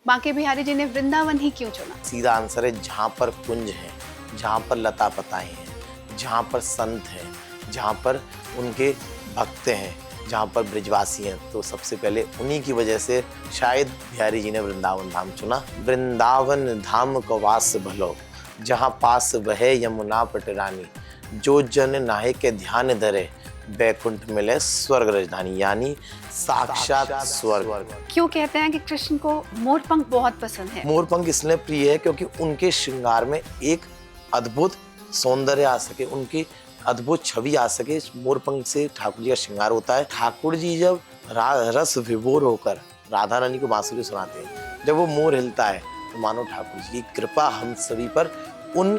बांके बिहारी जी ने वृंदावन ही क्यों चुना? सीधा आंसर है, जहाँ पर कुंज है, जहाँ पर लता पताएं हैं, जहाँ पर संत हैं, जहाँ पर उनके भक्त हैं, जहाँ पर ब्रिजवासी हैं, तो सबसे पहले उन्हीं की वजह से शायद बिहारी जी ने वृंदावन धाम चुना। वृंदावन धाम को वास भलो, जहाँ पास बहे यमुना पटरानी, जो जन नाहे के ध्यान धरे, बैकुंठ मिले स्वर्ग राजधानी, यानी साक्षात स्वर्ग। क्यों कहते हैं कि कृष्ण को मोरपंख बहुत पसंद है? मोरपंख इसलिए प्रिय है क्योंकि उनके श्रृंगार में एक अद्भुत सौंदर्य आ सके, उनकी अद्भुत छवि आ सके। मोरपंख से ठाकुर जी का श्रृंगार होता है। ठाकुर जी जब रस विभोर होकर राधा रानी को बांसुरी सुनाते हैं, जब वो मोर हिलता है तो मानो ठाकुर जी की कृपा हम सभी पर उन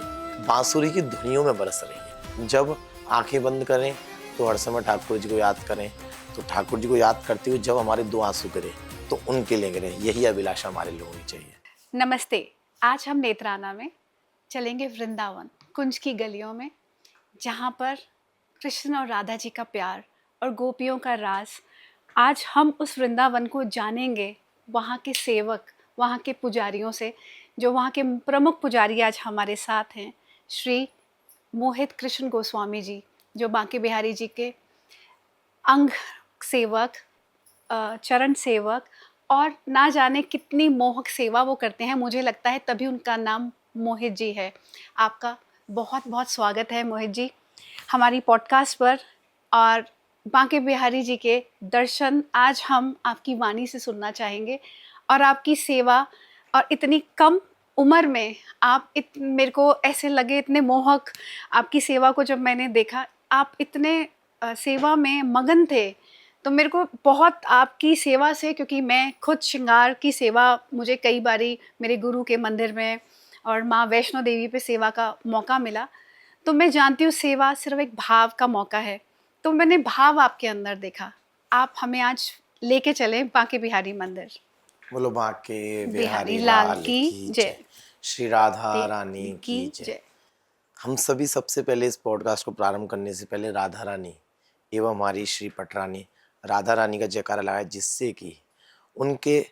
बांसुरी की धुनियों में बरस रही है। जब आंखें बंद करें तो हर समय ठाकुर जी को याद करें, तो ठाकुर जी को याद करते हुए जब हमारे दो आंसू गिरे तो उनके लिए गिरे। यही अभिलाषा हमारे लोगों की चाहिए। नमस्ते। आज हम नेत्राना में चलेंगे वृंदावन, कुंज की गलियों में, जहाँ पर कृष्ण और राधा जी का प्यार और गोपियों का रास। आज हम उस वृंदावन को जानेंगे वहाँ के सेवक, वहाँ के पुजारियों से, जो वहाँ के प्रमुख पुजारी आज हमारे साथ हैं, श्री मोहित कृष्ण गोस्वामी जी, जो बांके बिहारी जी के अंग सेवक, चरण सेवक और ना जाने कितनी मोहक सेवा वो करते हैं। मुझे लगता है तभी उनका नाम मोहित जी है। आपका बहुत बहुत स्वागत है मोहित जी हमारी पॉडकास्ट पर। और बांके बिहारी जी के दर्शन आज हम आपकी वाणी से सुनना चाहेंगे, और आपकी सेवा। और इतनी कम उम्र में आप मेरे को ऐसे लगे इतने मोहक, आपकी सेवा को जब मैंने देखा, आप इतने सेवा में मगन थे। तो मेरे को बहुत आपकी सेवा से, क्योंकि मैं खुद श्रृंगार की सेवा, मुझे कई बारी मेरे गुरु के मंदिर में और माँ वैष्णो देवी पे सेवा का मौका मिला, तो मैं जानती हूँ सेवा सिर्फ एक भाव का मौका है। तो मैंने भाव आपके अंदर देखा। आप हमें आज लेके चले बांके बिहारी मंदिर। बोलो बांके बिहारी बिहारी लाल लाल की की जय। जय, श्री राधा रानी की की जय। जय। हम सभी सबसे पहले इस पॉडकास्ट को प्रारंभ करने से पहले राधा रानी एवं हमारी श्री पटरानी राधा रानी का जयकारा लगाए, जिससे कि उनके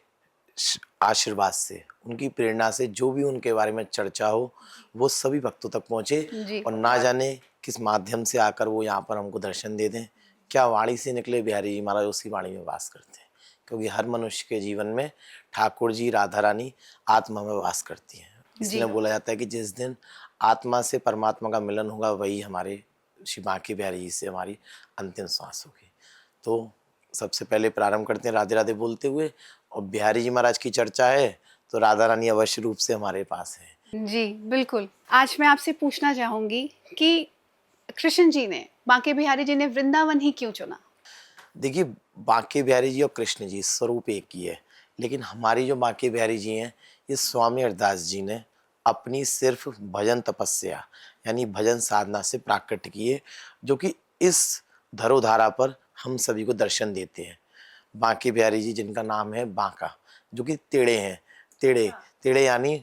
आशीर्वाद से, उनकी प्रेरणा से जो भी उनके बारे में चर्चा हो वो सभी भक्तों तक पहुँचे, जी। और ना जाने किस माध्यम से आकर वो यहाँ पर हमको दर्शन दे दें। क्या वाणी से निकले बिहारी जी महाराज उसी वाणी में वास करते हैं, क्योंकि हर मनुष्य के जीवन में ठाकुर जी राधा रानी आत्मा में वास करती हैं। इसलिए बोला जाता है कि जिस दिन आत्मा से परमात्मा का मिलन होगा वही हमारे श्री बांके बिहारी जी से हमारी अंतिम सांस होगी। तो सबसे पहले प्रारंभ करते हैं राधे राधे बोलते हुए, और बिहारी जी महाराज की चर्चा है तो राधा रानी अवश्य रूप से हमारे पास है। जी बिल्कुल। आज मैं आपसे पूछना चाहूँगी कि कृष्ण जी ने, बांके बिहारी जी ने वृंदावन ही क्यों चुना? देखिए, बांके बिहारी जी और कृष्ण जी स्वरूप एक ही है, लेकिन हमारी जो बांके बिहारी जी हैं, ये स्वामी हरदास जी ने अपनी सिर्फ भजन तपस्या यानी भजन साधना से प्राकट किए, जो कि इस धरोधारा पर हम सभी को दर्शन देते हैं। बांके बिहारी जी जिनका नाम है बांका, जो कि टेढ़े हैं। टेढ़े टेढ़े यानी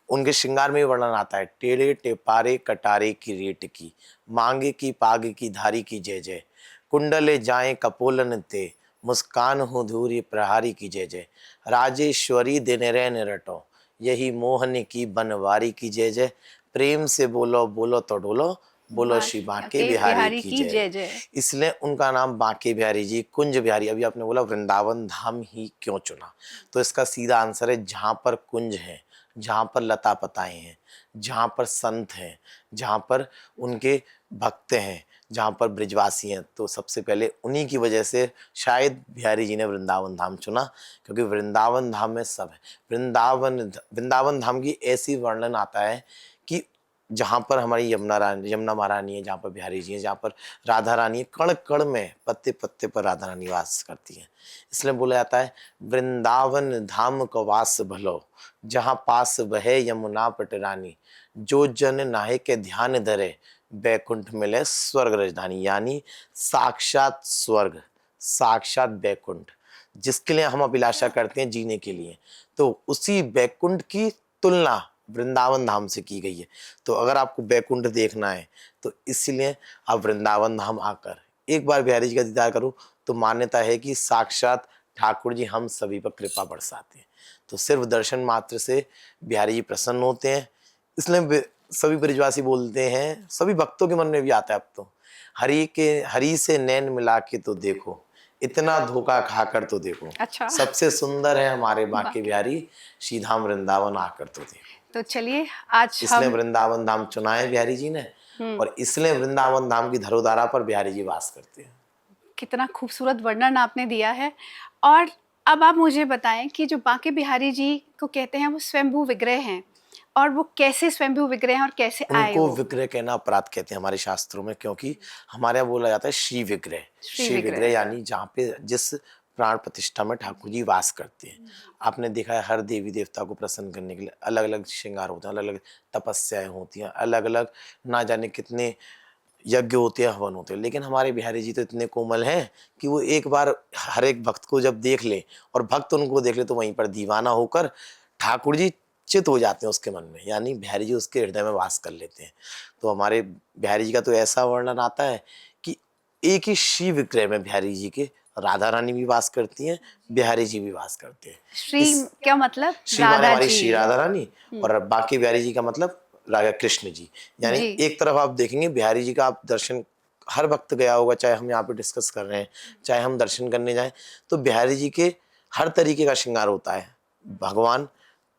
उनके श्रृंगार में वर्णन आता है, टेढ़े टेपारे कटारे की रेट की, मांगे की पाग की धारी की जय जय, कुंडले जाए कपोलन ते, मुस्कान हो धूरी प्रहारी की जय जय, राजेश्वरी दिन रैन रटो, यही मोहन की बनवारी की जय जय, प्रेम से बोलो बोलो तो डोलो, बोलो श्री बांके बिहारी की जय। जय। इसलिए उनका नाम बांके बिहारी जी, कुंज बिहारी। अभी आपने बोला वृंदावन धाम ही क्यों चुना, तो इसका सीधा आंसर है, जहाँ पर कुंज है, जहाँ पर लता पताएं हैं, जहाँ पर संत हैं, जहाँ पर उनके भक्त हैं, जहाँ पर ब्रिजवासी हैं, तो सबसे पहले उन्हीं की वजह से शायद बिहारी जी ने वृंदावन धाम चुना, क्योंकि वृंदावन धाम में सब है। वृंदावन धाम की ऐसी वर्णन आता है कि जहाँ पर हमारी यमुना महारानी है, जहाँ पर बिहारी जी है, जहाँ पर राधा रानी है, कण कण में पत्ते पत्ते पर राधा रानी वास करती है। इसलिए बोला जाता है, वृंदावन धाम को वास भलो, जहाँ पास बहे यमुना पटरानी, जो जन नाहे के ध्यान धरे, बैकुंठ मिले स्वर्ग राजधानी, यानी साक्षात स्वर्ग, साक्षात बैकुंठ, जिसके लिए हम अभिलाषा करते हैं जीने के लिए, तो उसी बैकुंठ की तुलना वृंदावन धाम से की गई है। तो अगर आपको बैकुंठ देखना है तो इसलिए आप वृंदावन धाम आकर एक बार बिहारी जी का दीदार करो, तो मान्यता है कि साक्षात ठाकुर जी हम सभी पर कृपा बरसाते हैं। तो सिर्फ दर्शन मात्र से बिहारी जी प्रसन्न होते हैं। इसलिए सभी ब्रिजवासी बोलते हैं, सभी भक्तों के मन में भी आता है अब तो, हरि से नैन मिला के तो देखो, इतना धोखा खाकर तो देखो, अच्छा। सबसे सुंदर है हमारे बांके बाकी बिहारी, श्रीधाम वृंदावन आकर तो देखो। तो चलिए आज इसलिए हम वृंदावन धाम चुना है बिहारी जी ने, और इसलिए वृंदावन धाम की धरोधारा पर बिहारी जी वास करते हैं। कितना खूबसूरत वर्णन आपने दिया है। और अब आप मुझे बताएं कि जो बांके बिहारी जी को कहते हैं वो स्वयंभू विग्रह हैं, और वो कैसे स्वयंभू विग्रह हैं और कैसे आए उनको वो? विग्रह कहना अपराध कहते हैं हमारे शास्त्रों में, क्योंकि हमारे यहाँ बोला जाता है श्री विग्रह। श्री श्री विग्रह विग्रह। यानी जहाँ पे जिस प्राण प्रतिष्ठा में ठाकुर जी वास करते हैं। आपने देखा है हर देवी देवता को प्रसन्न करने के लिए अलग अलग श्रृंगार होते हैं, अलग अलग तपस्याएं होती हैं, अलग अलग ना जाने कितने यज्ञ होते हैं, हवन होते हैं। लेकिन हमारे बिहारी जी तो इतने कोमल हैं कि वो एक बार हर एक भक्त को जब देख ले और भक्त उनको देख ले तो वहीं पर दीवाना होकर ठाकुर जी चित हो जाते हैं उसके मन में, यानी बिहारी जी उसके हृदय में वास कर लेते हैं। तो हमारे बिहारी जी का तो ऐसा वर्णन आता है कि एक ही श्री विग्रह में बिहारी जी के राधा रानी भी वास करती हैं, बिहारी जी भी वास करते हैं। श्री इस क्या मतलब? श्री माने राधा हमारी जी। श्री राधा रानी, और बाकी बिहारी जी का मतलब राजा कृष्ण जी। यानी जी। एक तरफ आप देखेंगे बिहारी जी का आप दर्शन, हर वक्त गया होगा, चाहे हम यहाँ पे डिस्कस कर रहे हैं, चाहे हम दर्शन करने जाएं, तो बिहारी जी के हर तरीके का श्रृंगार होता है। भगवान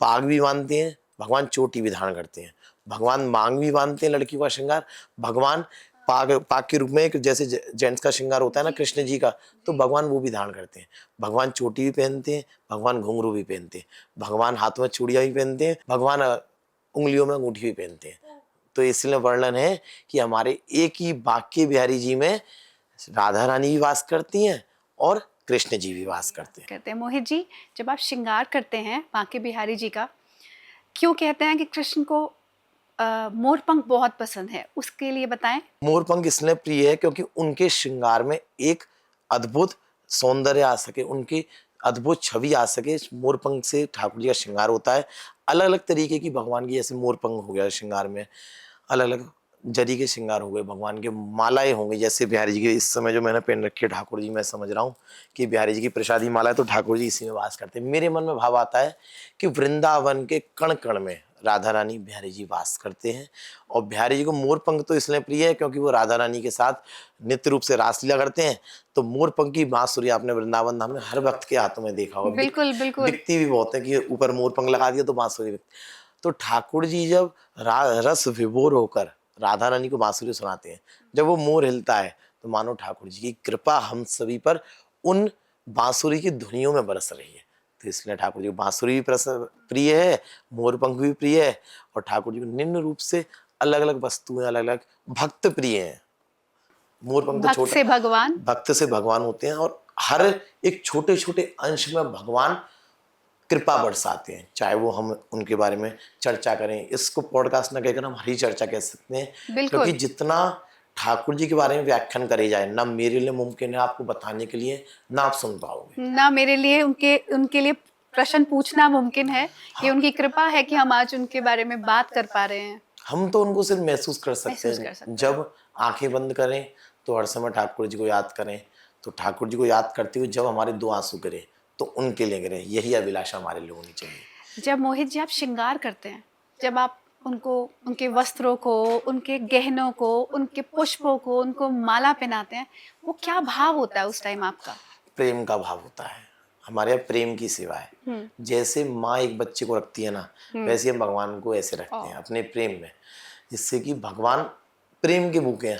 पाग भी बांधते हैं, भगवान चोटी भी धारण करते हैं, भगवान मांग भी बांधते हैं लड़कियों का श्रृंगार, भगवान पाग पाग के रूप में एक जैसे जेंट्स का श्रृंगार होता है ना कृष्ण जी का, तो भगवान वो भी धारण करते हैं। भगवान चोटी भी पहनते हैं, भगवान घुंघरू भी पहनते हैं, भगवान हाथों में चूड़ियां भी पहनते हैं, भगवान उंगलियों में अंगूठी भी पहनते हैं। तो इसलिए वर्णन है कि हमारे एक ही बांके बिहारी जी में राधा रानी भी वास करती हैं और कृष्ण जी भी वास करते हैं। कहते हैं मोहित जी, जब आप श्रृंगार करते हैं बांके बिहारी जी का, क्यों कहते हैं कि कृष्ण को मोरपंख बहुत पसंद है, उसके लिए बताएं। मोरपंख इसलिए प्रिय है क्योंकि उनके श्रृंगार में एक अद्भुत सौंदर्य आ सके, उनकी अद्भुत छवि आ सके। मोरपंख से ठाकुर जी का श्रृंगार होता है। अलग अलग तरीके की भगवान की, जैसे मोरपंख हो गया श्रृंगार में, अलग अलग जरी के श्रृंगार हो गए, भगवान के मालाएं होंगी, जैसे बिहारी जी के इस समय जो मैंने पहन रखी है ठाकुर जी, मैं समझ रहा हूँ कि बिहारी जी की प्रसादी माला है, तो ठाकुर जी इसी में वास करते हैं। मेरे मन में भाव आता है कि वृंदावन के कण कण में राधा रानी बिहारी जी वास करते हैं। और बिहारी जी को मोरपंख तो इसलिए प्रिय है क्योंकि वो राधा रानी के साथ नित्य रूप से रासलीला करते हैं। तो मोरपंख की बांसुरी आपने वृंदावन धाम में हर भक्त के हाथों में देखा होगा, बिल्कुल बिल्कुल। दिखती भी बहुत है कि ऊपर मोरपंख लगा दिया तो बांसुरी दिखती। तो ठाकुर जी जब रस विभोर होकर राधा रानी को बांसुरी सुनाते हैं, जब वो मोर हिलता है तो मानो ठाकुर जी की कृपा हम सभी पर उन बांसुरी की धुनियों में बरस रही है। तो इसलिए ठाकुर जी को बांसुरी भी प्रिय है, मोरपंख भी प्रिय है, और ठाकुर जी को निम्न रूप से अलग अलग वस्तुएं, अलग अलग भक्त प्रिय हैं। मोरपंख तो भक्त छोटा, से भगवान। भक्त से भगवान होते हैं, और हर एक छोटे छोटे अंश में भगवान कृपा बरसाते हैं। चाहे वो हम उनके बारे में चर्चा करें, इसको पॉडकास्ट ना कहकर हम हरी चर्चा कह सकते हैं, क्योंकि बिल्कुल। जितना ठाकुर जी के बारे में व्याख्यान करे जाए ना मेरे लिए मुमकिन है आपको बताने के लिए, ना आप सुन पाओगे। ना मेरे लिए उनके उनके लिए प्रश्न पूछना मुमकिन है, कि उनकी कृपा है कि हम आज उनके बारे में बात कर पा रहे हैं। हम तो उनको सिर्फ महसूस कर सकते महसूस हैं। कर सकते हैं। जब आंखें बंद करें तो हर समय ठाकुर जी को याद करें, तो ठाकुर जी को याद करते हुए जब हमारे दो आंसू गिरे तो उनके लिए गिरे, यही अभिलाषा हमारे लिए होनी चाहिए। जब मोहित जी आप श्रृंगार करते हैं, जब आप उनको, उनके वस्त्रों को, उनके गहनों को, उनके पुष्पों को, उनको माला पहनाते हैं, वो क्या भाव होता है उस टाइम आपका? प्रेम का भाव होता है। हमारे यहाँ प्रेम की सेवा है। जैसे माँ एक बच्चे को रखती है ना, वैसे हम भगवान को ऐसे रखते हैं अपने प्रेम में, जिससे कि भगवान प्रेम के भूखे हैं।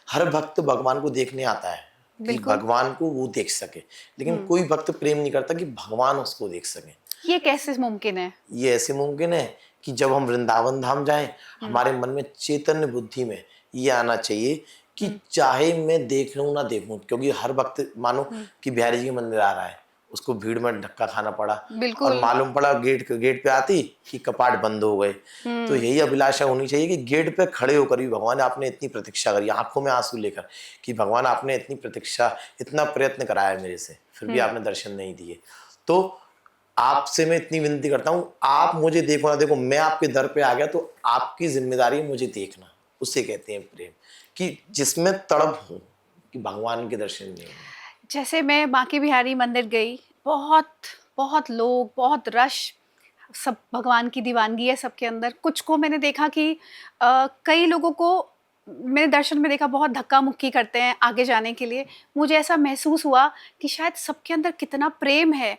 हर भक्त भगवान को देखने आता है कि बिल्कुल। भगवान को वो देख सके, लेकिन कोई भक्त प्रेम नहीं करता कि भगवान उसको देख सके। ये कैसे मुमकिन है? ये ऐसे मुमकिन है कि जब हम वृंदावन धाम जाएं, हमारे मन में चैतन्य बुद्धि में ये आना चाहिए कि चाहे मैं देख लूं ना देखूं, क्योंकि हर वक्त मानो कि बिहारी जी के मंदिर आ रहा है, उसको भीड़ में धक्का खाना पड़ा, और बिल्कुल। मालूम पड़ा गेट पे आती कि कपाट बंद हो गए। तो यही अभिलाषा होनी चाहिए कि गेट पे खड़े होकर भी भगवान आपने इतनी प्रतीक्षा करी, आंखों में आंसू लेकर, कि भगवान आपने इतनी प्रतीक्षा, इतना प्रयत्न कराया मेरे से, फिर भी आपने दर्शन नहीं दिए। तो आपसे मैं इतनी विनती करता हूँ, आप मुझे देखो ना देखो, मैं आपके दर पे आ गया तो आपकी जिम्मेदारी है मुझे देखना। उसे कहते हैं प्रेम, कि जिसमें तड़प हो कि भगवान के दर्शन नहीं हो। जैसे मैं बांके बिहारी मंदिर गई, बहुत बहुत लोग, बहुत रश, सब भगवान की दीवानगी है सबके अंदर। कुछ को मैंने देखा कि कई लोगों को मैंने दर्शन में देखा बहुत धक्का मुक्की करते हैं आगे जाने के लिए। मुझे ऐसा महसूस हुआ कि शायद सबके अंदर कितना प्रेम है,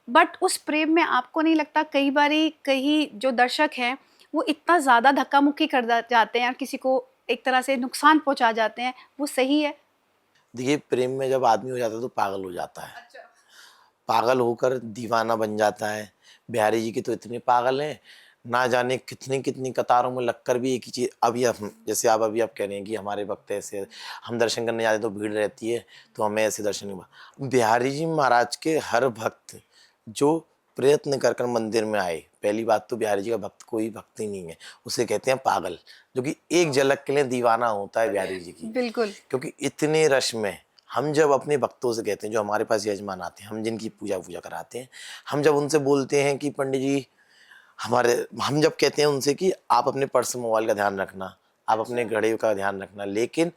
बट उस प्रेम में आपको नहीं लगता कई बारी कहीं जो दर्शक हैं वो इतना ज़्यादा धक्का मुक्की कर जाते हैं और किसी को एक तरह से नुकसान पहुंचा जाते हैं, वो सही है? देखिए, प्रेम में जब आदमी हो जाता है तो पागल हो जाता है, अच्छा। पागल होकर दीवाना बन जाता है। बिहारी जी के तो इतने पागल हैं, ना जाने कितनी कितनी कतारों में लगकर भी एक ही चीज़। अभी हम जैसे आप अभी आप कह रहे हैं कि हमारे भक्त ऐसे, हम दर्शन करने जाते तो भीड़ रहती है, तो हमें ऐसे दर्शन नहीं हुआ। बिहारी जी महाराज के हर भक्त जो प्रयत्न कर कर मंदिर में आए, पहली बात तो बिहारी जी का भक्त कोई भक्त ही नहीं है, उसे कहते हैं पागल, जो कि एक झलक के लिए दीवाना होता है बिहारी जी की। बिल्कुल। क्योंकि इतने रश में हम जब अपने भक्तों से कहते हैं, जो हमारे पास यजमान आते हैं, हम जिनकी पूजा पूजा कराते हैं, हम जब उनसे बोलते हैं कि पंडित जी हमारे, हम जब कहते हैं उनसे कि आप अपने पर्स मोबाइल का ध्यान रखना, आप अपने घड़े का ध्यान रखना, लेकिन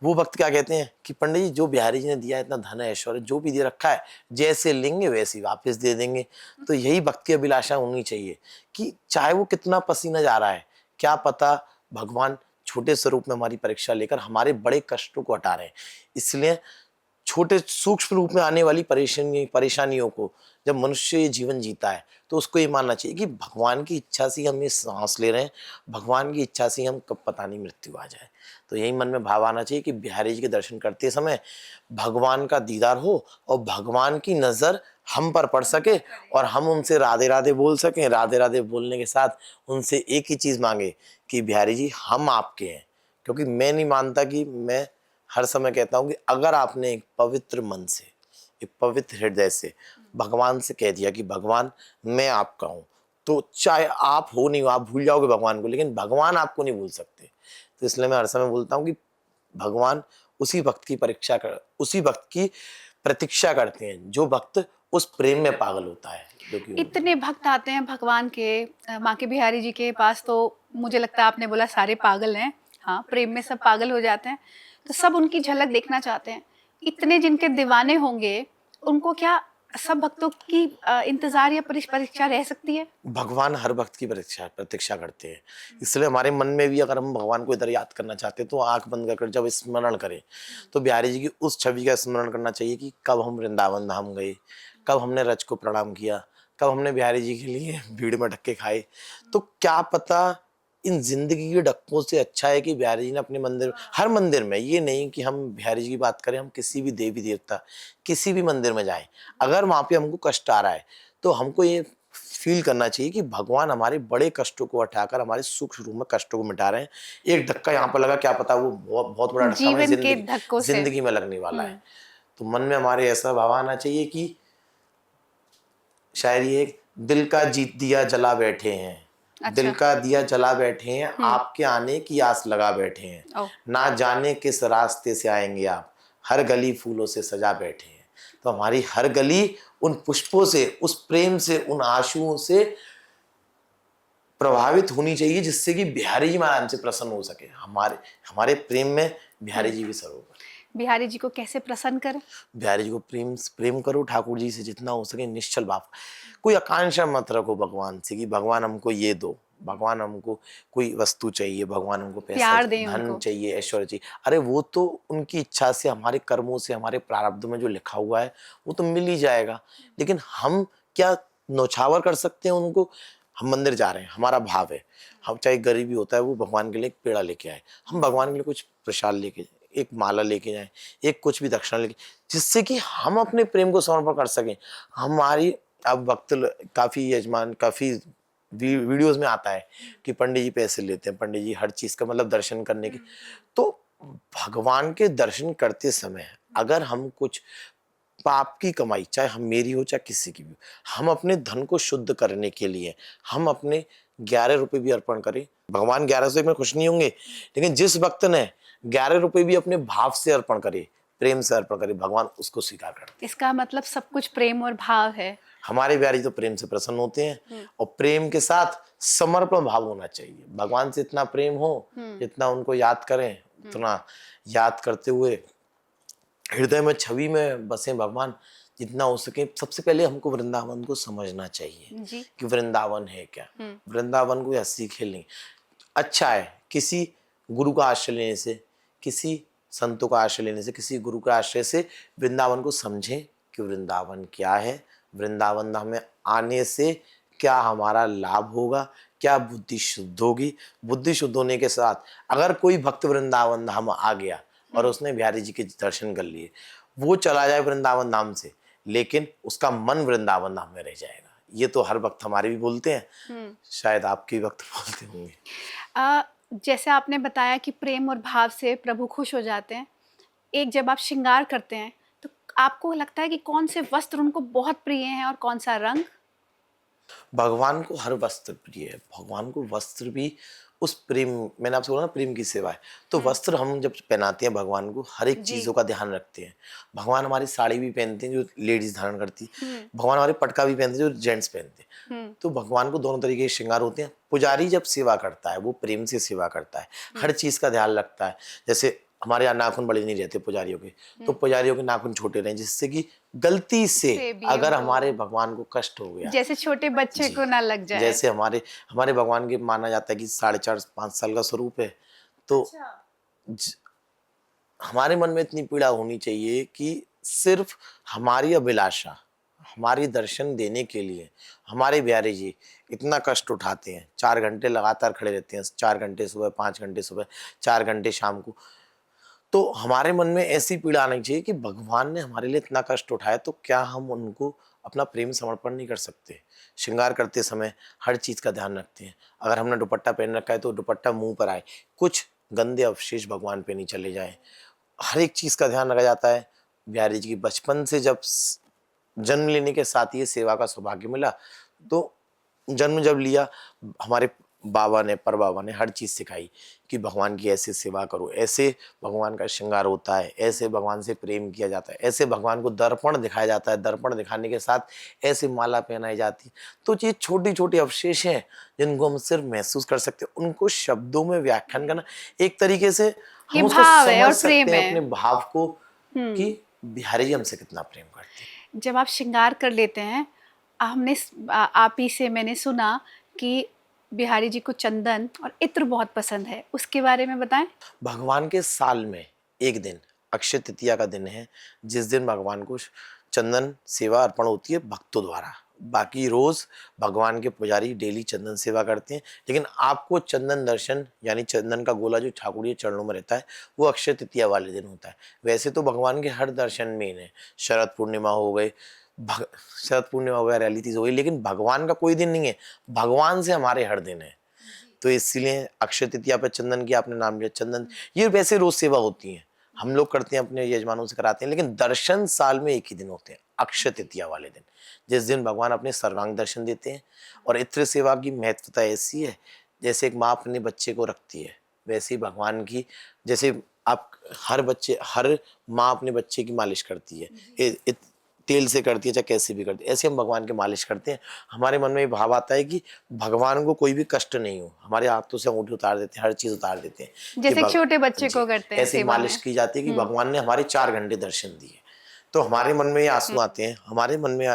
वो भक्त क्या कहते हैं कि पंडित जी जो बिहारी जी ने दिया है, इतना धन ऐश्वर्य जो भी दे रखा है, जैसे लेंगे वैसे ही वापस दे देंगे। तो यही भक्त की अभिलाषा होनी चाहिए कि चाहे वो कितना पसीना जा रहा है, क्या पता भगवान छोटे स्वरूप में हमारी परीक्षा लेकर हमारे बड़े कष्टों को हटा रहे हैं। इसलिए छोटे सूक्ष्म रूप में आने वाली परेशानियों को जब मनुष्य ये जीवन जीता है, तो उसको ये मानना चाहिए कि भगवान की इच्छा से हम ये सांस ले रहे हैं, भगवान की इच्छा से हम कब पता नहीं मृत्यु आ जाए। तो यही मन में भाव आना चाहिए कि बिहारी जी के दर्शन करते समय भगवान का दीदार हो और भगवान की नज़र हम पर पड़ सके और हम उनसे राधे राधे बोल सकें। राधे राधे बोलने के साथ उनसे एक ही चीज़ मांगे कि बिहारी जी हम आपके हैं। क्योंकि मैं नहीं मानता कि, मैं हर समय कहता हूँ कि अगर आपने एक पवित्र मन से, एक पवित्र हृदय से भगवान से कह दिया कि भगवान मैं आपका हूँ, तो चाहे आप हो नहीं हो, आप भूल जाओगे भगवान को, लेकिन भगवान आपको नहीं भूल सकते। तो इसलिए मैं हर समय बोलता हूँ कि भगवान उसी भक्त की परीक्षा कर, उसी भक्त की प्रतीक्षा करते हैं जो भक्त उस प्रेम में पागल होता है, जो कि इतने भक्त आते हैं भगवान के, माँ के बिहारी जी के पास, तो मुझे लगता है आपने बोला सारे पागल हैं। हाँ, प्रेम में सब पागल हो जाते हैं, तो सब उनकी झलक देखना चाहते हैं। इतने जिनके दीवाने होंगे, उनको क्या सब भक्तों की इंतजार या परीक्षा रह सकती है? भगवान हर भक्त की प्रतीक्षा प्रतीक्षा करते हैं। इसलिए हमारे मन में भी अगर हम भगवान को इधर याद करना चाहते हैं, तो आंख बंद कर जब स्मरण करें, तो बिहारी जी की उस छवि का स्मरण करना चाहिए कि कब हम वृंदावन धाम गए, कब हमने रज को प्रणाम किया, कब हमने बिहारी जी के लिए भीड़ में धक्के खाए। तो क्या पता इन जिंदगी के धक्कों से अच्छा है कि बिहारी जी ने अपने मंदिर, हर मंदिर में, ये नहीं कि हम बिहारी जी की बात करें, हम किसी भी देवी देवता, किसी भी मंदिर में जाएं, अगर वहां पे हमको कष्ट आ रहा है, तो हमको ये फील करना चाहिए कि भगवान हमारे बड़े कष्टों को हटाकर हमारे सूक्ष्म रूप में कष्टों को मिटा रहे हैं। एक धक्का यहाँ पर लगा, क्या पता वो बहुत बहुत बड़ा धक्का हमें जीवन के जिंदगी धक्कों से। जिंदगी में लगने वाला है। तो मन में हमारे ऐसा भाव आना चाहिए कि, शायरी एक, दिल का जीत दिया जला बैठे हैं, दिल अच्छा। का दिया जला बैठे हैं, आपके आने की आस लगा बैठे हैं, ओ, ना जाने किस रास्ते से आएंगे आप, हर गली फूलों से सजा बैठे हैं। तो हमारी हर गली उन पुष्पों से, उस प्रेम से, उन आंसुओं से प्रभावित होनी चाहिए, जिससे कि बिहारी जी महाराज से प्रसन्न हो सके। हमारे हमारे प्रेम में बिहारी जी भी सरोवर। बिहारी जी को कैसे प्रसन्न करें? बिहारी जी को प्रेम प्रेम करो, ठाकुर जी से जितना हो सके निश्चल भाव। कोई आकांक्षा मत रखो भगवान से कि भगवान हमको ये दो, भगवान हमको कोई वस्तु चाहिए, भगवान हमको पैसा प्यार चाहिए, दें धन उनको। चाहिए, ऐश्वर्य चाहिए। अरे वो तो उनकी इच्छा से, हमारे कर्मों से, हमारे प्रारब्ध में जो लिखा हुआ है वो तो मिल ही जाएगा। लेकिन हम क्या नौछावर कर सकते हैं उनको? हम मंदिर जा रहे हैं, हमारा भाव है, हम चाहे गरीबी होता है, वो भगवान के लिए एक पेड़ा लेके आए, हम भगवान के लिए कुछ प्रसाद लेके, एक माला लेके जाएं, एक कुछ भी दक्षिणा लेके, जिससे कि हम अपने प्रेम को समर्पण कर सकें। हमारी अब वक्त काफ़ी यजमान, काफ़ी वीडियोस में आता है कि पंडित जी पैसे लेते हैं, पंडित जी हर चीज़ का मतलब दर्शन करने के। तो भगवान के दर्शन करते समय अगर हम कुछ पाप की कमाई, चाहे हम मेरी हो चाहे किसी की भी, हम अपने धन को शुद्ध करने के लिए हम अपने 11 रुपए भी अर्पण करें। भगवान 1100 में खुश नहीं होंगे, लेकिन जिस भक्त ने 11 रुपए भी अपने भाव से अर्पण करे, प्रेम से अर्पण करे, भगवान उसको स्वीकार करते हैं। इसका मतलब सब कुछ प्रेम और भाव है। हमारे बिहारी तो प्रेम से प्रसन्न होते हैं, और प्रेम के साथ समर्पण भाव होना चाहिए। भगवान से इतना प्रेम हो, जितना उनको याद करें, उतना याद करते हुए हृदय में, छवि में बसे भगवान, जितना हो सके सबसे पहले हमको वृंदावन को समझना चाहिए जी। कि वृंदावन है क्या। वृंदावन कोई हंसी खेल नहीं। अच्छा है किसी गुरु का आश्रय लेने से, किसी संतों का आश्रय लेने से, किसी गुरु का आश्रय से वृंदावन को समझें कि वृंदावन क्या है, वृंदावन धाम में आने से क्या हमारा लाभ होगा, क्या बुद्धि शुद्ध होगी। बुद्धि शुद्ध होने के साथ अगर कोई भक्त वृंदावन धाम आ गया और उसने बिहारी जी के दर्शन कर लिए, वो चला जाए वृंदावन धाम से, लेकिन उसका मन वृंदावन धाम में रह जाएगा। ये तो हर वक्त हमारे भी बोलते हैं, शायद आपके भी वक्त बोलते होंगे। जैसे आपने बताया कि प्रेम और भाव से प्रभु खुश हो जाते हैं। एक जब आप श्रृंगार करते हैं तो आपको लगता है कि कौन से वस्त्र उनको बहुत प्रिय हैं और कौन सा रंग? भगवान को हर वस्त्र प्रिय है। भगवान को वस्त्र भी उस प्रेम, मैंने आपसे बोला ना प्रेम की सेवा है, तो वस्त्र हम जब पहनाते हैं भगवान को हर एक जी। चीजों का ध्यान रखते हैं। भगवान हमारी साड़ी भी पहनते हैं जो लेडीज धारण करती है, हम्म। भगवान हमारे पटका भी पहनते हैं जो जेंट्स पहनते हैं। तो भगवान को दोनों तरीके के श्रृंगार होते हैं। पुजारी जब सेवा करता है वो प्रेम से सेवा करता है, हर चीज का ध्यान रखता है। जैसे हमारे यहाँ नाखून बड़े नहीं रहते पुजारियों के, तो पुजारियों के नाखून छोटे रहे, जिससे कि गलती से भी अगर उनको- हमारे भगवान को कष्ट हो गया, जैसे छोटे बच्चे जी, को ना लग जाए। जैसे हमारे हमारे भगवान के माना जाता है कि 4.5-5 साल का स्वरूप है, तो ज- हमारे मन में इतनी पीड़ा होनी चाहिए कि सिर्फ हमारी अभिलाषा, हमारी दर्शन देने के लिए हमारे बिहारी जी इतना कष्ट उठाते हैं। 4 घंटे लगातार खड़े रहते हैं, 4 घंटे सुबह, 5 घंटे सुबह, 4 घंटे शाम को। तो हमारे मन में ऐसी पीड़ा आनी चाहिए कि भगवान ने हमारे लिए इतना कष्ट उठाया, तो क्या हम उनको अपना प्रेम समर्पण नहीं कर सकते। श्रृंगार करते समय हर चीज का ध्यान रखते हैं। अगर हमने दुपट्टा पहन रखा है तो दुपट्टा मुंह पर आए, कुछ गंदे अवशेष भगवान पे नहीं चले जाए। हर एक चीज का ध्यान रखा जाता है। बिहारी जी की बचपन से जब जन्म लेने के साथ ये सेवा का सौभाग्य मिला, तो जन्म जब लिया, हमारे बाबा ने, पर बाबा ने हर चीज सिखाई कि भगवान की ऐसे सेवा करो, ऐसे भगवान का श्रृंगार होता है, ऐसे भगवान से प्रेम किया जाता है, ऐसे भगवान को दर्पण दिखाया जाता है, दर्पण दिखाने के साथ ऐसे माला पहनाई जाती है। तो ये छोटी छोटी अवशेष हैं जिनको हम सिर्फ महसूस कर सकते हैं। उनको शब्दों में व्याख्यान करना, एक तरीके से ये हम उसको भाव है समझ और सकते प्रेम हैं है। अपने भाव को कि बिहारी जी हमसे कितना प्रेम करते हैं। जब आप श्रृंगार कर लेते हैं, आप ही से मैंने सुना कि बिहारी जी को चंदन और इत्र बहुत पसंद है, उसके बारे में बताएं। भगवान के साल में एक दिन अक्षय तृतीया का दिन है, जिस दिन भगवान को चंदन सेवा अर्पण होती है भक्तों द्वारा। बाकी रोज भगवान के पुजारी डेली चंदन सेवा करते हैं, लेकिन आपको चंदन दर्शन यानी चंदन का गोला जो ठाकुर जी चरणों में रहता है वो अक्षय तृतीया वाले दिन होता है। वैसे तो भगवान के हर दर्शन में इन्हें शरद पूर्णिमा हो गई, शरद पूर्णिमा हो गया, रैली तीज हो गई, लेकिन भगवान का कोई दिन नहीं है, भगवान से हमारे हर दिन है। तो इसलिए अक्षय तृतीया पे चंदन की आपने नाम लिया, चंदन ये वैसे रोज सेवा होती है, हम लोग करते हैं, अपने यजमानों से कराते हैं, लेकिन दर्शन साल में एक ही दिन होते हैं, अक्षय तृतीया वाले दिन, जिस दिन भगवान अपने सर्वांग दर्शन देते हैं। और इत्र सेवा की महत्वता ऐसी है, जैसे एक माँ अपने बच्चे को रखती है, वैसे ही भगवान की, जैसे आप हर माँ अपने बच्चे की मालिश करती है, तेल से करती है चाहे कैसे भी करती है, ऐसे हम भगवान की मालिश करते हैं। हमारे मन में ये भाव आता है कि भगवान को कोई भी कष्ट नहीं हो, हमारे हाथों से अंगूठी उतार देते हैं, हर चीज उतार देते हैं कि जैसे एक छोटे बच्चे को करते हैं ऐसी सेवा मालिश में। की जाती है कि भगवान ने हमारे 4 घंटे दर्शन दिए। तो हमारे मन में ये आंसू आते हैं, हमारे मन में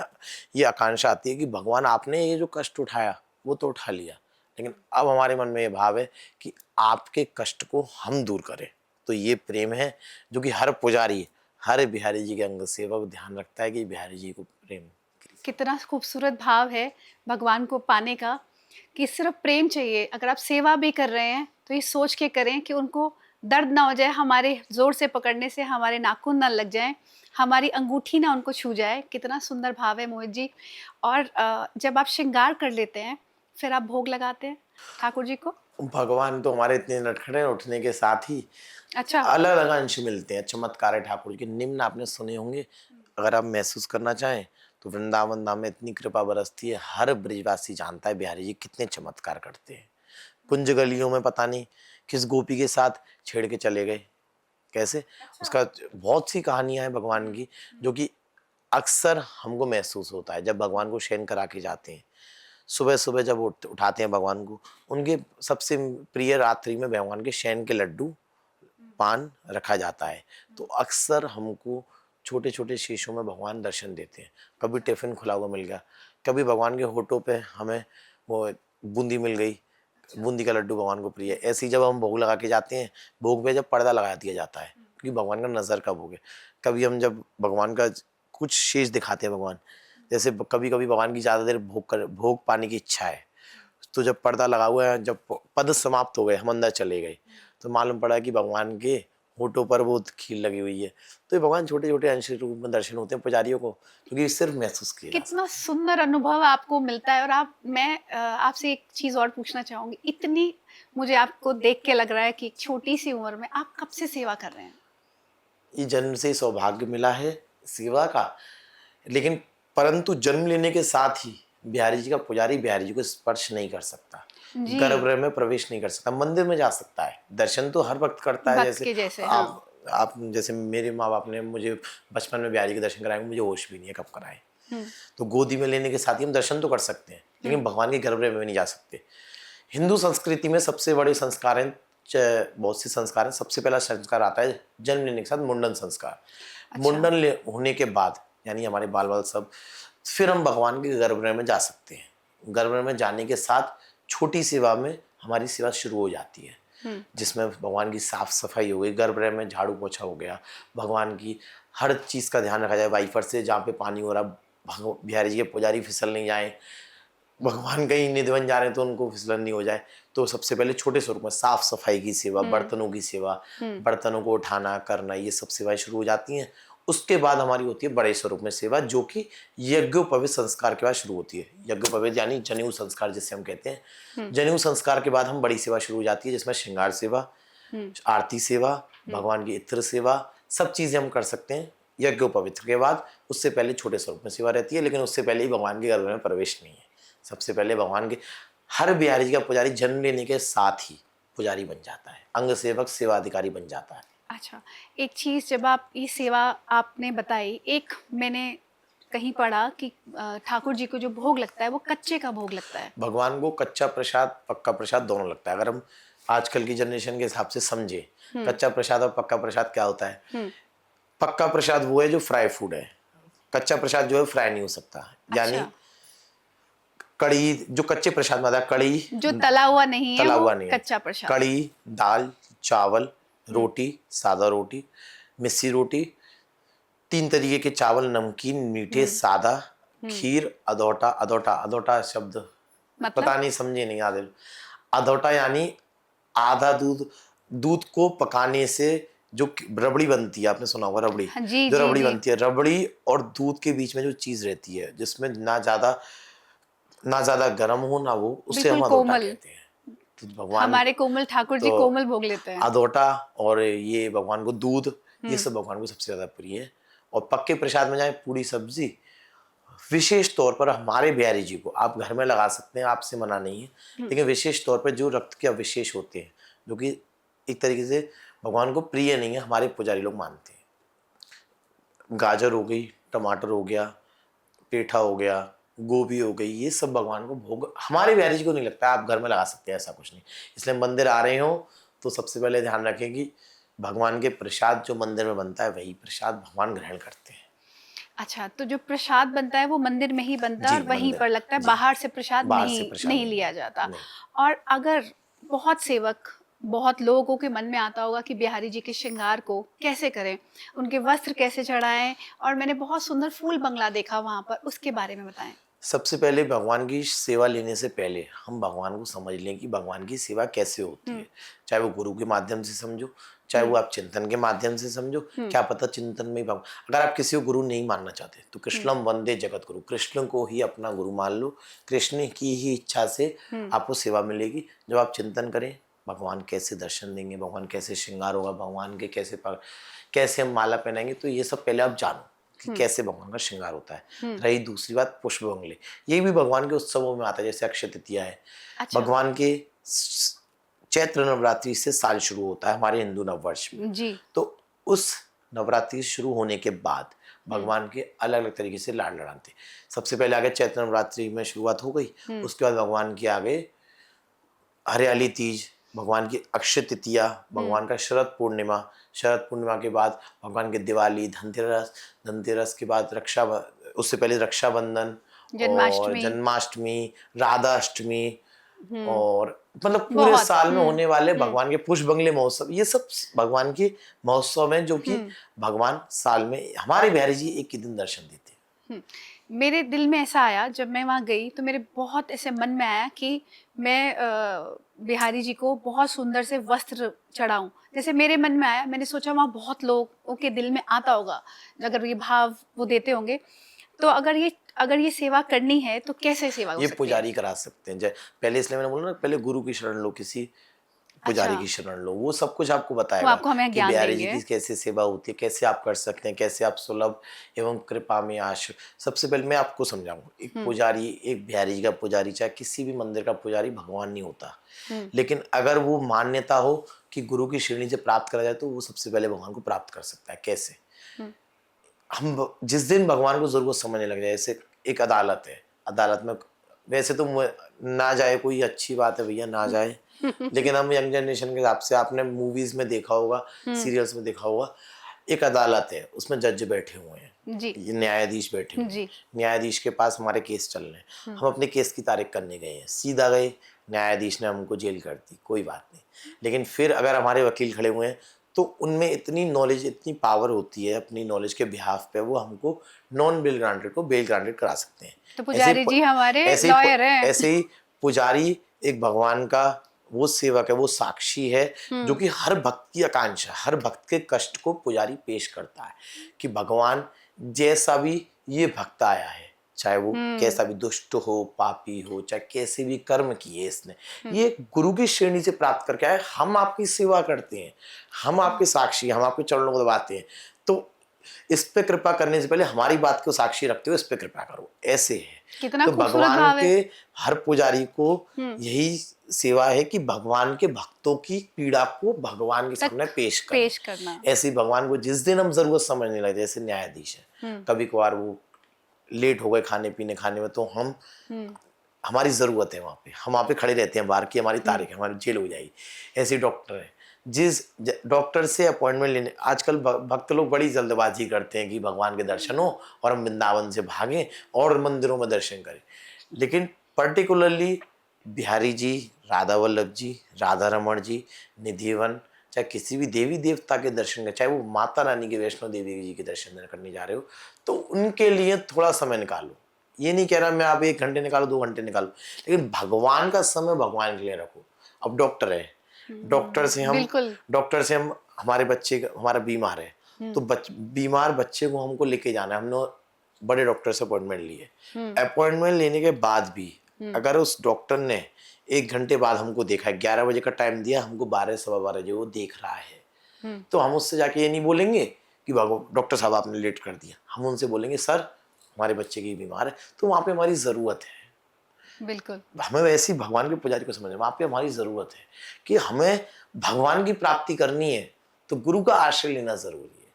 ये आकांक्षा आती है कि भगवान आपने ये जो कष्ट उठाया वो तो उठा लिया, लेकिन अब हमारे मन में ये भाव है कि आपके कष्ट को हम दूर करें। तो ये प्रेम है जो कि हर पुजारी, हर बिहारी जी के अंग सेवक ध्यान रखता है कि बिहारी जी को प्रेम। कितना खूबसूरत भाव है भगवान को पाने का, कि सिर्फ प्रेम चाहिए। अगर आप सेवा भी कर रहे हैं तो ये सोच के करें कि उनको दर्द ना हो जाए, हमारे जोर से पकड़ने से हमारे नाखून ना लग जाएं, हमारी अंगूठी ना उनको छू जाए। कितना सुंदर भाव है मोहित जी। और जब आप श्रृंगार कर लेते हैं फिर आप भोग लगाते हैं ठाकुर जी को। भगवान तो हमारे इतने नटखड़े हैं, उठने के साथ ही अच्छा। अलग अलग अंश मिलते हैं। चमत्कार है ठाकुर जी के, निम्न आपने सुने होंगे, अगर आप महसूस करना चाहें तो वृंदावन धाम में इतनी कृपा बरसती है, हर ब्रिजवासी जानता है बिहारी जी कितने चमत्कार करते हैं। कुंज गलियों में पता नहीं किस गोपी के साथ छेड़ के चले गए, कैसे, उसका बहुत सी कहानियां हैं भगवान की, जो कि अक्सर हमको महसूस होता है जब भगवान को शयन करा के जाते हैं। सुबह सुबह जब उठाते हैं भगवान को, उनके सबसे प्रिय रात्रि में भगवान के शयन के लड्डू पान रखा जाता है। तो अक्सर हमको छोटे छोटे शीशों में भगवान दर्शन देते हैं। कभी टिफिन खुला हुआ मिल गया, कभी भगवान के होठों पे हमें वो बूंदी मिल गई, बूंदी का लड्डू भगवान को प्रिय है। ऐसे ही जब हम भोग लगा के जाते हैं, भोग पे जब पर्दा लगा दिया जाता है क्योंकि भगवान का नज़र का भोग है। कभी हम जब भगवान का कुछ शेष दिखाते हैं भगवान, जैसे कभी कभी भगवान की ज़्यादा देर भोग पाने की इच्छा है, तो जब पर्दा लगा हुआ है, जब पद समाप्त हो गए, हम अंदर चले गए, तो मालूम पड़ा कि भगवान के होठों पर वो खील लगी हुई है। तो ये भगवान छोटे छोटे अंश रूप में दर्शन होते हैं पुजारियों को, क्योंकि सिर्फ महसूस किया जा कितना सुंदर अनुभव आपको मिलता है। और मैं आपसे एक चीज और पूछना चाहूंगी, इतनी मुझे आपको देख के लग रहा है कि एक छोटी सी उम्र में आप कब से सेवा कर रहे हैं? सकता। ये जन्म से ही सौभाग्य मिला है सेवा का, लेकिन परंतु जन्म लेने के साथ ही बिहारी जी का पुजारी बिहारी जी को स्पर्श नहीं कर सकता, जी, गर्भगृह में प्रवेश नहीं कर सकता, मंदिर में जा सकता है, दर्शन तो हर वक्त करता है। भक्त जैसे के जैसे, हाँ। आप जैसे मेरे माँ बाप ने मुझे बचपन में बिहारी के दर्शन कराए, मुझे होश भी नहीं है कब कराए। तो गोदी में लेने के साथ ही हम दर्शन तो कर सकते हैं, लेकिन भगवान के गर्भगृह में नहीं जा सकते। हिंदू संस्कृति में सबसे बड़े संस्कार हैं, बहुत से संस्कार हैं। सबसे पहला संस्कार आता है जन्म लेने के साथ मुंडन संस्कार। अच्छा। होने के बाद यानी हमारे बाल बाल सब, फिर हम भगवान के गर्भगृह में जा सकते हैं। गर्भगृह में जाने के साथ छोटी सेवा में हमारी सेवा शुरू हो जाती है, जिसमें भगवान की साफ सफाई हो गई, गर्भगृह में झाड़ू पोछा हो गया, भगवान की हर चीज़ का ध्यान रखा जाए, वाइफर से जहाँ पे पानी हो रहा, बिहारी जी के पुजारी फिसल नहीं जाए, भगवान कहीं निधवन जा रहे हैं तो उनको फिसलन नहीं हो जाए। तो सबसे पहले छोटे स्वरूप में साफ सफाई की सेवा, बर्तनों की सेवा, बर्तनों को उठाना करना, ये सब सेवाएं शुरू हो जाती हैं। उसके बाद हमारी होती है बड़े स्वरूप में सेवा, जो कि यज्ञोपवीत संस्कार के बाद शुरू होती है। यज्ञोपवीत यानी जनेऊ संस्कार जिसे हम कहते हैं। जनेऊ संस्कार के बाद हम बड़ी सेवा शुरू हो जाती है, जिसमें श्रृंगार सेवा, आरती सेवा, भगवान की इत्र सेवा, सब चीजें हम कर सकते हैं। यज्ञोपवीत के बाद उससे पहले छोटे स्वरूप में सेवा रहती है, लेकिन उससे पहले ही भगवान के गर्भ में प्रवेश नहीं है। सबसे पहले भगवान के हर बिहारी जी का पुजारी जन्म लेने के साथ ही पुजारी बन जाता है, अंग सेवक सेवा अधिकारी बन जाता है। अच्छा, एक चीज जब आप ये सेवा आपने बताई, एक मैंने कहीं पढ़ा कि ठाकुर जी को जो भोग लगता है वो कच्चे का भोग लगता है। भगवान को कच्चा प्रसाद पक्का प्रसाद दोनों लगता है। अगर हम आजकल की जनरेशन के हिसाब से समझे, कच्चा प्रसाद और पक्का प्रसाद क्या होता है। पक्का प्रसाद वो है जो फ्राई फूड है, कच्चा प्रसाद जो है फ्राई नहीं हो सकता। यानी अच्छा। कड़ी जो कच्चे प्रसाद में आता है, कड़ी जो तला हुआ नहीं है तला वो हुआ नहीं है, कच्चा प्रसाद। कड़ी, दाल, चावल, रोटी, सादा रोटी, मिस्सी रोटी, 3 तरीके के चावल, नमकीन, मीठे, सादा, खीर, अदौटा। अदौटा अदौटा शब्द मतलब पता नहीं, समझे नहीं आदि। अदौटा यानी आधा दूध, दूध को पकाने से जो रबड़ी बनती है, आपने सुना होगा रबड़ी, हाँ, जी जो जी रबड़ी जी। बनती है, रबड़ी और दूध के बीच में जो चीज रहती है, जिसमें ना ज्यादा गर्म हो ना वो, उससे बिल्कुल हम अदौटा कोमल। कहते हैं। तो भगवान हमारे कोमल ठाकुर जी तो कोमल भोग लेते हैं। अदौटा और ये भगवान को दूध, ये सब भगवान को सबसे ज्यादा प्रिय है। और पक्के प्रसाद में जाए पूरी सब्जी, विशेष तौर पर हमारे बिहारी जी को आप घर में लगा सकते हैं, आपसे मना नहीं है, लेकिन विशेष तौर पर जो रक्त के अवशेष होते हैं, जो कि एक तरीके से भगवान को प्रिय नहीं है, हमारे पुजारी लोग मानते हैं। गाजर हो गई, टमाटर हो गया, पेठा हो गया, गोभी हो गई, ये सब भगवान को भोग हमारे बिहारी जी को नहीं लगता है। आप घर में लगा सकते हैं, ऐसा कुछ नहीं। इसलिए मंदिर आ रहे हो तो सबसे पहले ध्यान रखें कि भगवान के प्रसाद जो मंदिर में बनता है वही प्रसाद भगवान ग्रहण करते हैं। अच्छा, तो जो प्रसाद बनता है वो मंदिर में ही बनता है जी, और वहीं मंदिर, पर लगता है, जी। बाहर से प्रसाद बाहर से नहीं प्रसाद नहीं नहीं, लिया जाता। नहीं। और अगर बहुत सेवक, बहुत लोगों के मन में आता होगा कि बिहारी जी के श्रृंगार को कैसे करें, उनके वस्त्र कैसे चढ़ाएं, और मैंने बहुत सुंदर फूल बंगला देखा वहां पर, उसके बारे में बताएं। सबसे पहले भगवान की सेवा लेने से पहले हम भगवान को समझ लें कि भगवान की सेवा कैसे होती है। चाहे वो गुरु के माध्यम से समझो, चाहे वो आप चिंतन के माध्यम से समझो, क्या पता चिंतन में ही भगवान। अगर आप किसी को गुरु नहीं मानना चाहते तो कृष्णम वंदे जगत गुरु, कृष्ण को ही अपना गुरु मान लो। कृष्ण की ही इच्छा से आपको सेवा मिलेगी। जब आप चिंतन करें भगवान कैसे दर्शन देंगे, भगवान कैसे श्रृंगार होगा, भगवान के कैसे हम माला पहनाएंगे, तो ये सब पहले आप जानो कि कैसे भगवान का श्रृंगार होता है। रही दूसरी बात पुष्प बंगले, ये भी भगवान के उत्सवों में आता है। जैसे अक्षय तृतीया है, अच्छा। भगवान के चैत्र नवरात्रि से साल शुरू होता है हमारे हिंदू नववर्ष में जी। तो उस नवरात्रि शुरू होने के बाद भगवान के अलग अलग तरीके से लाड लड़ाते। सबसे पहले आगे चैत्र नवरात्रि में शुरुआत हो गई, उसके बाद भगवान की आगे हरियाली तीज, भगवान की अक्षय तृतीया, भगवान का शरद पूर्णिमा के बाद भगवान की दिवाली, धनतेरस के बाद उससे पहले रक्षाबंधन और जन्माष्टमी। जन्माष्टमी, राधा अष्टमी, हम्म। और मतलब पूरे बहुत। साल में होने वाले हम्म। भगवान के पुष्प बंगले महोत्सव, ये सब भगवान के महोत्सव हैं जो कि भगवान साल में हमारे बिहारी जी एक ही दिन दर्शन देते हैं। मेरे दिल में ऐसा आया जब मैं वहाँ गई, तो मेरे बहुत ऐसे मन में आया कि मैं बिहारी जी को बहुत सुंदर से वस्त्र चढ़ाऊं। जैसे मेरे मन में आया, मैंने सोचा वहाँ बहुत लोगों के दिल में आता होगा, अगर ये भाव वो देते होंगे, तो अगर ये सेवा करनी है तो कैसे सेवा हो ये सकती है? पुजारी करा सकते हैं। पहले इसलिए मैंने बोला ना, पहले गुरु की शरण लो, किसी अच्छा, पुजारी की शरण लो, वो सब कुछ आपको वो बताएगा आपको हमें कि ज्ञान बिहारी जी देंगे। की कैसे सेवा होती है, कैसे आप कर सकते हैं, कैसे आप सुलभ एवं कृपा में आश्रय। सबसे पहले मैं आपको समझाऊंगा, एक पुजारी, एक बिहारी जी का पुजारी, चाहे किसी भी मंदिर का पुजारी भगवान नहीं होता, लेकिन अगर वो मान्यता हो कि गुरु की श्रेणी से प्राप्त करा जाए तो वो सबसे पहले भगवान को प्राप्त कर सकता है। कैसे? हम जिस दिन भगवान को जरूरत समझने लग जाए, जैसे एक अदालत है, अदालत में वैसे तो ना जाए कोई अच्छी बात है भैया, ना जाए, लेकिन हम यंग जनरेशन के हिसाब से, आपने मूवीज में देखा होगा, सीरियल्स में देखा होगा, एक अदालत है, उसमें जज बैठे हुए हैं, जी ये न्यायाधीश बैठे हुए हैं। जी। न्यायाधीश के पास हमारे केस चल रहे हैं, हम अपने केस की तारीख करने गए हैं, सीधा गए, न्यायाधीश ने हमको जेल कर दी, कोई बात नहीं, लेकिन फिर अगर हमारे वकील खड़े हुए हैं तो उनमें इतनी नॉलेज, इतनी पावर होती है, अपनी नॉलेज के बिहाफ पे वो हमको नॉन बेल ग्रांटेड को बेल ग्रांटेड करा सकते हैं। तो पुजारी जी हमारे लॉयर हैं। ऐसे ही पुजारी एक भगवान का वो सेवक है, वो साक्षी है, जो कि हर भक्त की आकांक्षा, हर भक्त के कष्ट को पुजारी पेश करता है कि भगवान जैसा भी ये भक्त आया है, चाहे वो कैसा भी दुष्ट हो, पापी हो, चाहे कैसे भी कर्म किए इसने, ये गुरु की श्रेणी से प्राप्त करके आए, हम आपकी सेवा करते हैं, हम आपके साक्षी, हम आपके चरणों को दबाते हैं, तो इस पे कृपा करने से पहले हमारी बात को साक्षी रखते हुए इस पे कृपा करो। ऐसे है। कितना तो खूबसूरत भगवान भाव के है। हर पुजारी को यही सेवा है कि भगवान के भक्तों की पीड़ा को भगवान के सामने पेश करना। ऐसे भगवान को जिस दिन हम जरूरत समझने लगे, जैसे न्यायाधीश है, कभी कभार वो लेट हो गए खाने में, तो हम हमारी जरूरत है वहां पे, हम वहां पे खड़े रहते हैं बाहर की हमारी तारीख है, हमारी जेल हो जाएगी। ऐसे डॉक्टर है, जिस डॉक्टर से अपॉइंटमेंट लेने, आजकल भक्त लोग बड़ी जल्दबाजी करते हैं कि भगवान के दर्शन हो और हम वृंदावन से भागें और मंदिरों में दर्शन करें, लेकिन पर्टिकुलरली बिहारी जी, राधा वल्लभ जी, राधा रमण जी, निधिवन, चाहे किसी भी देवी देवता के दर्शन करें, चाहे वो माता रानी के, वैष्णो देवी जी के दर्शन करने जा रहे हो, तो उनके लिए थोड़ा समय निकालो। ये नहीं कह रहा मैं आप 1 घंटे निकालो, 2 घंटे निकालो, लेकिन भगवान का समय भगवान के लिए रखो। अब डॉक्टर है, डॉक्टर से हम हमारा बीमार है, तो बीमार बच्चे को हमको लेके जाना है, हमने बड़े डॉक्टर से अपॉइंटमेंट लिए, अपॉइंटमेंट लेने के बाद भी अगर उस डॉक्टर ने 1 घंटे बाद हमको देखा, 11 बजे का टाइम दिया, हमको 12 सवा 12 बजे वो देख रहा है, तो हम उससे जाके ये नहीं बोलेंगे कि डॉक्टर साहब आपने लेट कर दिया, हम उनसे बोलेंगे सर हमारे बच्चे की बीमार है, तो वहां पे हमारी जरूरत है। बिल्कुल। हमें वैसी भगवान के पुजारी को समझना, वहां पे हमारी जरूरत है कि हमें भगवान की प्राप्ति करनी है, तो गुरु का आश्रय लेना जरूरी है,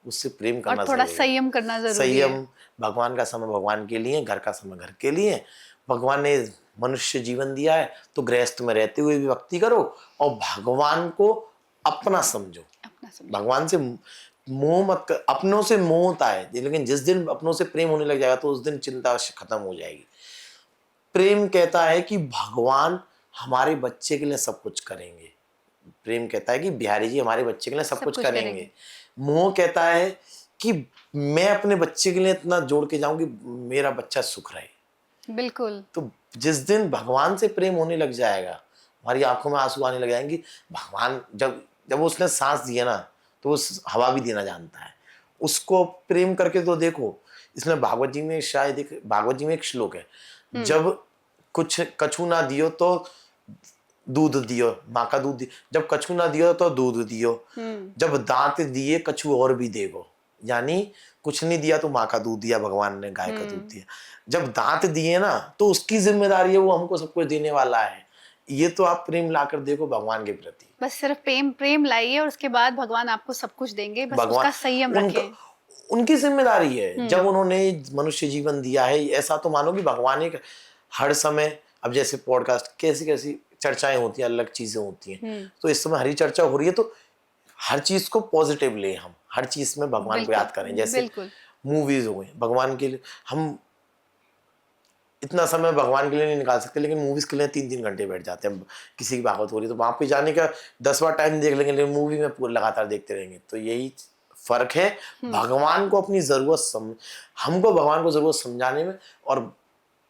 उससे प्रेम करना और थोड़ा जरूरी है, संयम करना जरूरी संयम। है। भगवान का समय भगवान के लिए, घर का समय घर के लिए। भगवान ने मनुष्य जीवन दिया है, तो गृहस्थ में रहते हुए भी भक्ति करो और भगवान को अपना समझो। भगवान से मोह मत कर, अपनों से मोह होता है, लेकिन जिस दिन अपनों से प्रेम होने लग जाएगा तो उस दिन चिंता खत्म हो जाएगी। प्रेम कहता है कि भगवान हमारे बच्चे के लिए सब कुछ करेंगे, प्रेम कहता है कि बिहारी जी हमारे बच्चे के लिए सब कुछ करेंगे। मोह कहता है कि मैं अपने बच्चे के लिए इतना जोड़ के जाऊं कि मेरा बच्चा सुख रहे। बिल्कुल। तो जिस दिन भगवान से प्रेम होने लग जाएगा, हमारी आंखों में आंसू आने लग जाएंगे। भगवान जब उसने सांस दिया ना, तो वो हवा भी देना जानता है, उसको प्रेम करके तो देखो। इसमें भागवत जी में शायद भागवत जी में एक श्लोक है, जब कुछ कछु ना दियो तो दूध दियो, माँ का दूध दियो, जब कछु ना दियो तो दूध दियो, जब दांत दिए कछु और भी देगो। यानी कुछ नहीं दिया तो माँ का दूध दिया, भगवान ने गाय का दूध दिया, जब दांत दिए ना तो उसकी जिम्मेदारी है, वो हमको सब कुछ देने वाला है। ये तो आप प्रेम लाकर देखो भगवान के प्रति, बस सिर्फ प्रेम लाइए और उसके बाद भगवान आपको सब कुछ देंगे, बस उसका संयम रखें। उनकी जिम्मेदारी है, जब उन्होंने मनुष्य जीवन दिया है, ऐसा तो मानो कि भगवान एक हर समय, अब जैसे पॉडकास्ट कैसी चर्चाएं होती हैं, अलग चीजें होती हैं। तो इस समय हरी चर्चा हो रही है, तो हर चीज को पॉजिटिव ले, हम हर चीज में भगवान को बिल्कुल, याद करें। जैसे बिल्कुल। मूवीज हो गई, भगवान के लिए हम इतना समय भगवान के लिए नहीं निकाल सकते, लेकिन मूवीज के लिए 3-3 घंटे बैठ जाते हैं। किसी की भागवत हो रही है तो वहां पे जाने का 10 बार टाइम देख लेंगे, लेकिन मूवी में पूरा लगातार देखते रहेंगे। तो यही फर्क है, भगवान को अपनी जरूरत हमको भगवान को जरूरत समझाने में, और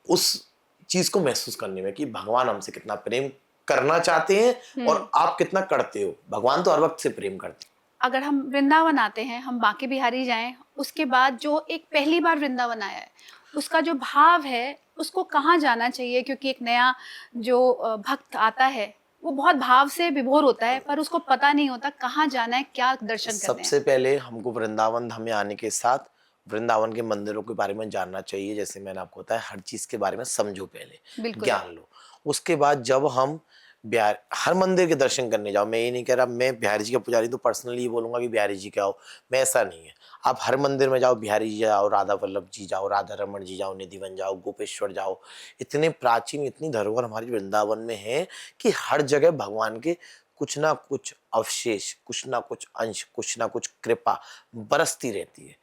उस चीज को महसूस करने में कि भगवान हमसे कितना प्रेम करना चाहते हैं और आप कितना करते हो। भगवान तो हर वक्त से प्रेम करते हैं। अगर हम वृंदावन आते हैं, हम बांके बिहारी जाएं, उसके बाद जो एक पहली बार वृंदावन आया है, उसका जो भाव है उसको कहाँ जाना चाहिए? क्योंकि एक नया जो भक्त आता है वो बहुत भाव से विभोर होता है, पर उसको पता नहीं होता कहाँ जाना है, क्या दर्शन करने हैं। सबसे पहले हमको वृंदावन धाम में आने के साथ वृंदावन के मंदिरों के बारे में जानना चाहिए। जैसे मैंने आपको बताया, हर चीज के बारे में समझो, पहले बिल्कुल। ज्ञान लो। उसके बाद जब हम बिहार हर मंदिर के दर्शन करने जाओ, मैं ये नहीं कह रहा मैं बिहारी जी का पुजारी तो पर्सनली ये बोलूंगा कि बिहारी जी के आओ, मैं ऐसा नहीं है। आप हर मंदिर में जाओ, बिहारी जी जाओ, राधा वल्लभ जी जाओ, राधा रमन जी जाओ, निधिवन जाओ, गोपेश्वर जाओ। इतने प्राचीन, इतनी धरोहर हमारी वृंदावन में है कि हर जगह भगवान के कुछ ना कुछ अवशेष, कुछ ना कुछ अंश, कुछ ना कुछ कृपा बरसती रहती है।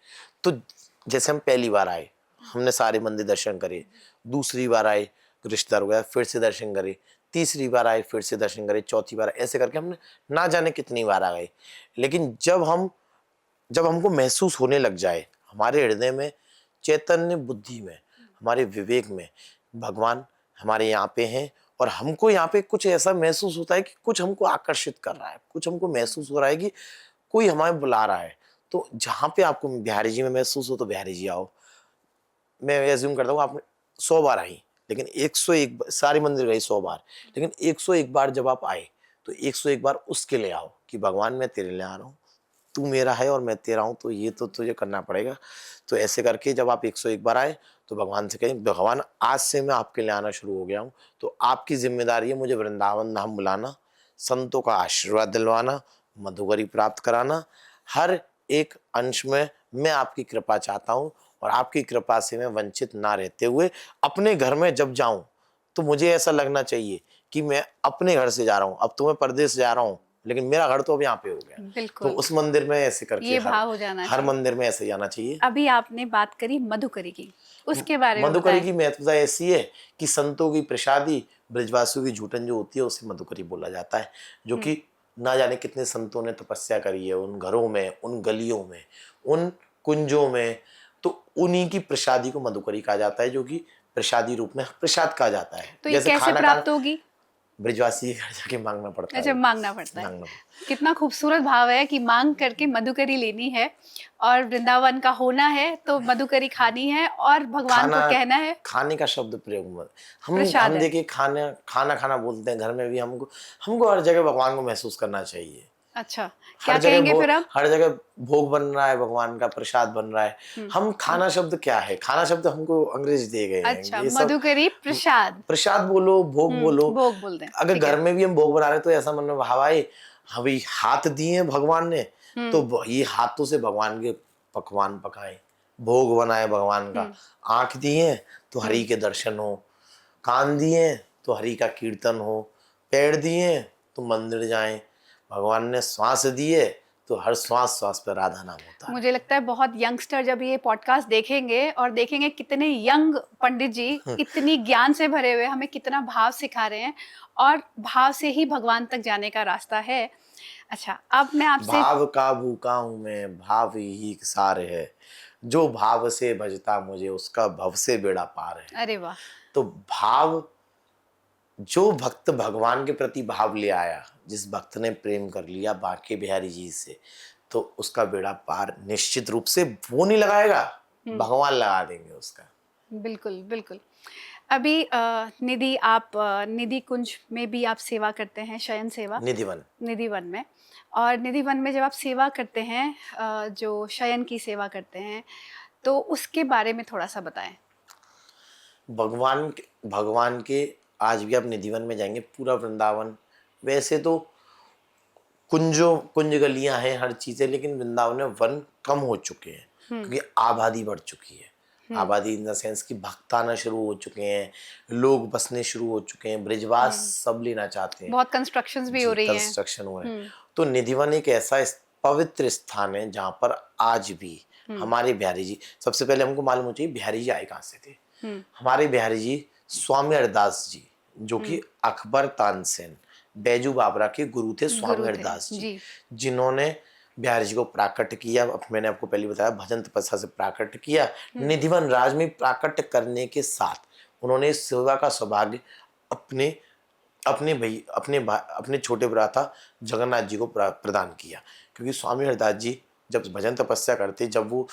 तो जैसे हम पहली बार आए, हमने सारे मंदिर दर्शन करे, दूसरी बार आए रिश्तेदार हो गया, फिर से दर्शन करे, तीसरी बार आए फिर से दर्शन करे, चौथी बार, ऐसे करके हमने ना जाने कितनी बार आ गए। लेकिन जब हमको महसूस होने लग जाए, हमारे हृदय में, चैतन्य बुद्धि में, हमारे विवेक में भगवान हमारे यहाँ पे हैं, और हमको यहाँ पे कुछ ऐसा महसूस होता है कि कुछ हमको आकर्षित कर रहा है, कुछ हमको महसूस हो रहा है कि कोई हमें बुला रहा है। तो जहाँ पे आपको बिहारी जी में महसूस हो तो बिहारी जी आओ। मैं एज्यूम करता हूँ आपने 100 बार आई, लेकिन 101 सारे मंदिर गए 100 बार, लेकिन 101 बार जब आप आए तो 101 बार उसके लिए आओ कि भगवान मैं तेरे लिए आ रहा हूँ, तू मेरा है और मैं तेरा हूँ, तो ये तो तुझे करना पड़ेगा। तो ऐसे करके जब आप 101 बार आए तो भगवान से कहें, भगवान आज से मैं आपके लिए आना शुरू हो गया हूँ, तो आपकी जिम्मेदारी है मुझे वृंदावन धाम बुलाना, संतों का आशीर्वाद दिलवाना, मधुगरी प्राप्त कराना। हर एक अंश में मैं आपकी कृपा चाहता हूँ, और आपकी कृपा से मैं वंचित ना रहते हुए अपने घर में जब जाऊं तो मुझे ऐसा लगना चाहिए कि मैं अपने घर से जा रहा हूँ। अब तो मैं परदेश जा रहा हूँ, लेकिन मेरा घर तो अब यहाँ पे हो गया। तो बिल्कुल, उस मंदिर में ऐसे करके ये हर भाव हो जाना हर चाहिए। मंदिर में ऐसे जाना चाहिए। अभी आपने बात करी मधुकरी की, उसके बारे में मधुकरी बताएं। की महत्वता ऐसी है कि संतों की प्रसादी, ब्रजवासियों की झूठन जो होती है उसे मधुकरी बोला जाता है, जो कि ना जाने कितने संतों ने तपस्या करी है उन घरों में, उन गलियों में, उन कुंजों में। तो उन्हीं की प्रसादी को मधुकरी कहा जाता है, जो कि प्रसादी रूप में प्रसाद कहा जाता है। तो ये जैसे कैसे खाना खाना प्राप्त होगी? ब्रजवासी के घर जाके मांगना पड़ता है, अच्छा, वो मांगना पड़ता है। मांगना पड़ता कितना खूबसूरत भाव है कि मांग करके मधुकरी लेनी है, और वृंदावन का होना है तो मधुकरी खानी है, और भगवान को खाना कहना है खाने का शब्द प्रयोग मत, प्रसाद हम है। देखिए खाना खाना खाना बोलते हैं घर में भी। हमको हमको हर जगह भगवान को महसूस करना चाहिए। अच्छा, क्या कहेंगे फिर अब? हर जगह भोग बन रहा है, भगवान का प्रसाद बन रहा है। हम खाना शब्द क्या है, खाना शब्द हमको अंग्रेज दे गए हैं अच्छा, ये सब। मधुकरी प्रसाद। प्रसाद बोलो, भोग बोलो। भोग बोल दें, अगर ठीक है। घर में भी हम भोग बना रहे तो ऐसा मन में भाव आए, अभी हाथ दिए भगवान ने, तो ये हाथों से भगवान के पकवान पकाए, भोग बनाए भगवान का। आंख दिए तो हरि के दर्शन हो, कान दिए तो हरि का कीर्तन हो, पैर दिए तो मंदिर जाएं, भगवान ने श्वास दिए तो हर श्वास श्वास पर राधा नाम होता है। मुझे लगता है बहुत यंगस्टर जब ये पॉडकास्ट देखेंगे और देखेंगे कितने यंग पंडित जी इतनी ज्ञान से भरे हुए हमें कितना भाव सिखा रहे हैं, और भाव से ही भगवान तक जाने का रास्ता है। अच्छा, अब मैं आपसे भाव का भूखा हूं मैं, भाव ही सार है, जो भाव से भजता मुझे उसका भव से बेड़ा पार है। अरे वाह! तो भाव, जो भक्त भगवान के प्रति भाव ले आया, जिस भक्त ने प्रेम कर लिया बांके बिहारी जी से, तो उसका बेड़ा पार निश्चित रूप से वो नहीं लगाएगा, भगवान लगा देंगे उसका। बिल्कुल, बिल्कुल। अभी निधि, आप निधि कुंज में भी आप सेवा करते हैं, शयन सेवा, निधिवन निधि वन में। और निधि वन में जब आप सेवा करते हैं, जो शयन की सेवा करते हैं, तो उसके बारे में थोड़ा-सा बताएँ। भगवान के आज भी आप निधिवन में जाएंगे, पूरा वृंदावन, वैसे तो कुंज गलियां हैं, हर चीजें, लेकिन वृंदावन में वन कम हो चुके हैं क्योंकि आबादी बढ़ चुकी है। आबादी इन द सेंस कि भक्त आना शुरू हो चुके हैं, लोग बसने शुरू हो चुके हैं, ब्रिजवास सब लेना चाहते हैं। बहुत कंस्ट्रक्शंस भी जी, हो रही हैं। कंस्ट्रक्शन हुए हैं। तो निधिवन एक ऐसा पवित्र स्थान है जहाँ पर आज भी हमारे बिहारी जी, सबसे पहले हमको मालूम हो चाहिए बिहारी जी आए कहाँ से थे। हमारे बिहारी जी स्वामी हरदास जी, जो कि अकबर तानसेन बैजू बाबरा के गुरु थे, स्वामी गुरु थे हरदास जी, जी। जिन्होंने बिहारी जी को प्राकट किया। अब मैंने आपको पहले बताया भजन तपस्या से प्राकट किया। निधिवन राज में प्राकट करने के साथ उन्होंने इस सेवा का सौभाग्य अपने अपने छोटे भ्राता जगन्नाथ जी को प्रदान किया। क्योंकि स्वामी हरदास जी जब भजन तपस्या करते, जब वो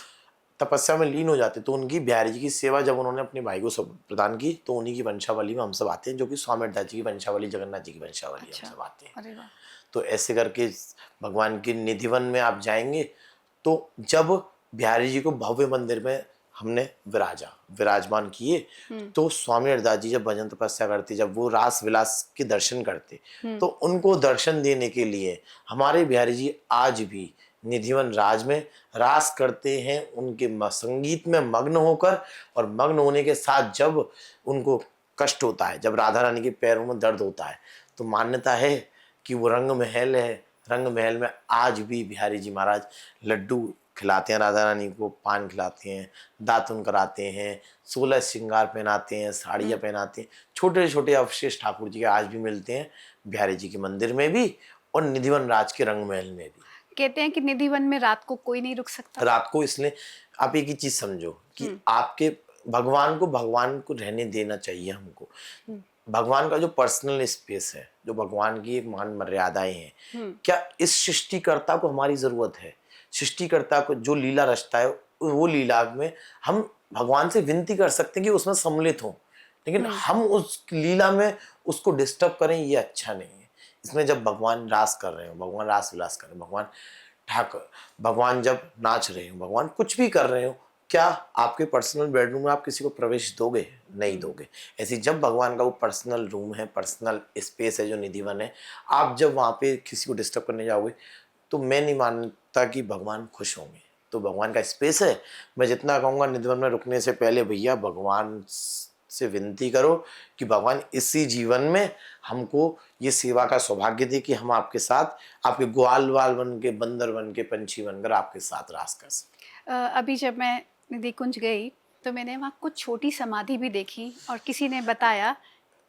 तपस्या में लीन हो जाते, तो उनकी बिहारी जी की सेवा जब उन्होंने अपने भाई को सब प्रदान की, तो उन्हीं की वंशावली में हम सब आते हैं, जो कि स्वामी हरदास जी की वंशावली, जगन्नाथ जी की वंशावली अच्छा, हम सब आते हैं। अरे वाह। तो ऐसे करके भगवान के निधिवन में आप जाएंगे, तो जब बिहारी जी को भव्य मंदिर में हमने विराजमान किए, तो स्वामी हरदास जी जब भजन तपस्या करते, जब वो रास विलास के दर्शन करते, तो उनको दर्शन देने के लिए हमारे बिहारी जी आज भी निधिवन राज में रास करते हैं, उनके संगीत में मग्न होकर। और मग्न होने के साथ जब उनको कष्ट होता है, जब राधा रानी के पैरों में दर्द होता है, तो मान्यता है कि वो रंग महल है, रंग महल में आज भी बिहारी जी महाराज लड्डू खिलाते हैं राधा रानी को, पान खिलाते हैं, दातुन कराते हैं, 16 श्रृंगार पहनाते हैं, साड़ियाँ पहनाते हैं। छोटे छोटे अवशेष ठाकुर जी के आज भी मिलते हैं बिहारी जी के मंदिर में भी, और निधिवन राज के रंग महल में भी। कहते हैं कि निधिवन में रात को कोई नहीं रुक सकता। रात को इसलिए आप एक ही चीज समझो कि आपके भगवान को रहने देना चाहिए हमको। भगवान का जो पर्सनल स्पेस है, जो भगवान की एक मान मर्यादाएं हैं, क्या इस सृष्टिकर्ता को हमारी जरूरत है? सृष्टिकर्ता को जो लीला रचता है, वो लीला में हम भगवान से विनती कर सकते हैं कि उसमें सम्मिलित हो, लेकिन हम उस लीला में उसको डिस्टर्ब करें, ये अच्छा नहीं है। इसमें जब भगवान रास कर रहे हो, भगवान रास विलास कर रहे हो, भगवान जब नाच रहे हो, भगवान कुछ भी कर रहे हो, क्या आपके पर्सनल बेडरूम में आप किसी को प्रवेश दोगे? नहीं दोगे। ऐसे जब भगवान का वो पर्सनल रूम है, पर्सनल स्पेस है जो निधिवन है, आप जब वहाँ पे किसी को डिस्टर्ब करने जाओगे, तो मैं नहीं मानता कि भगवान खुश होंगे। तो भगवान का स्पेस है, मैं जितना कहूँगा निधिवन में रुकने से पहले भैया भगवान से विनती करो कि भगवान इसी जीवन में हमको ये सेवा का सौभाग्य दे कि हम आपके साथ, आपके ग्वाल वाल बन के, बंदर बन के, पंछी बनकर आपके साथ रास कर सकें। अभी जब मैं निधि कुंज गई तो मैंने वहाँ कुछ छोटी समाधि भी देखी, और किसी ने बताया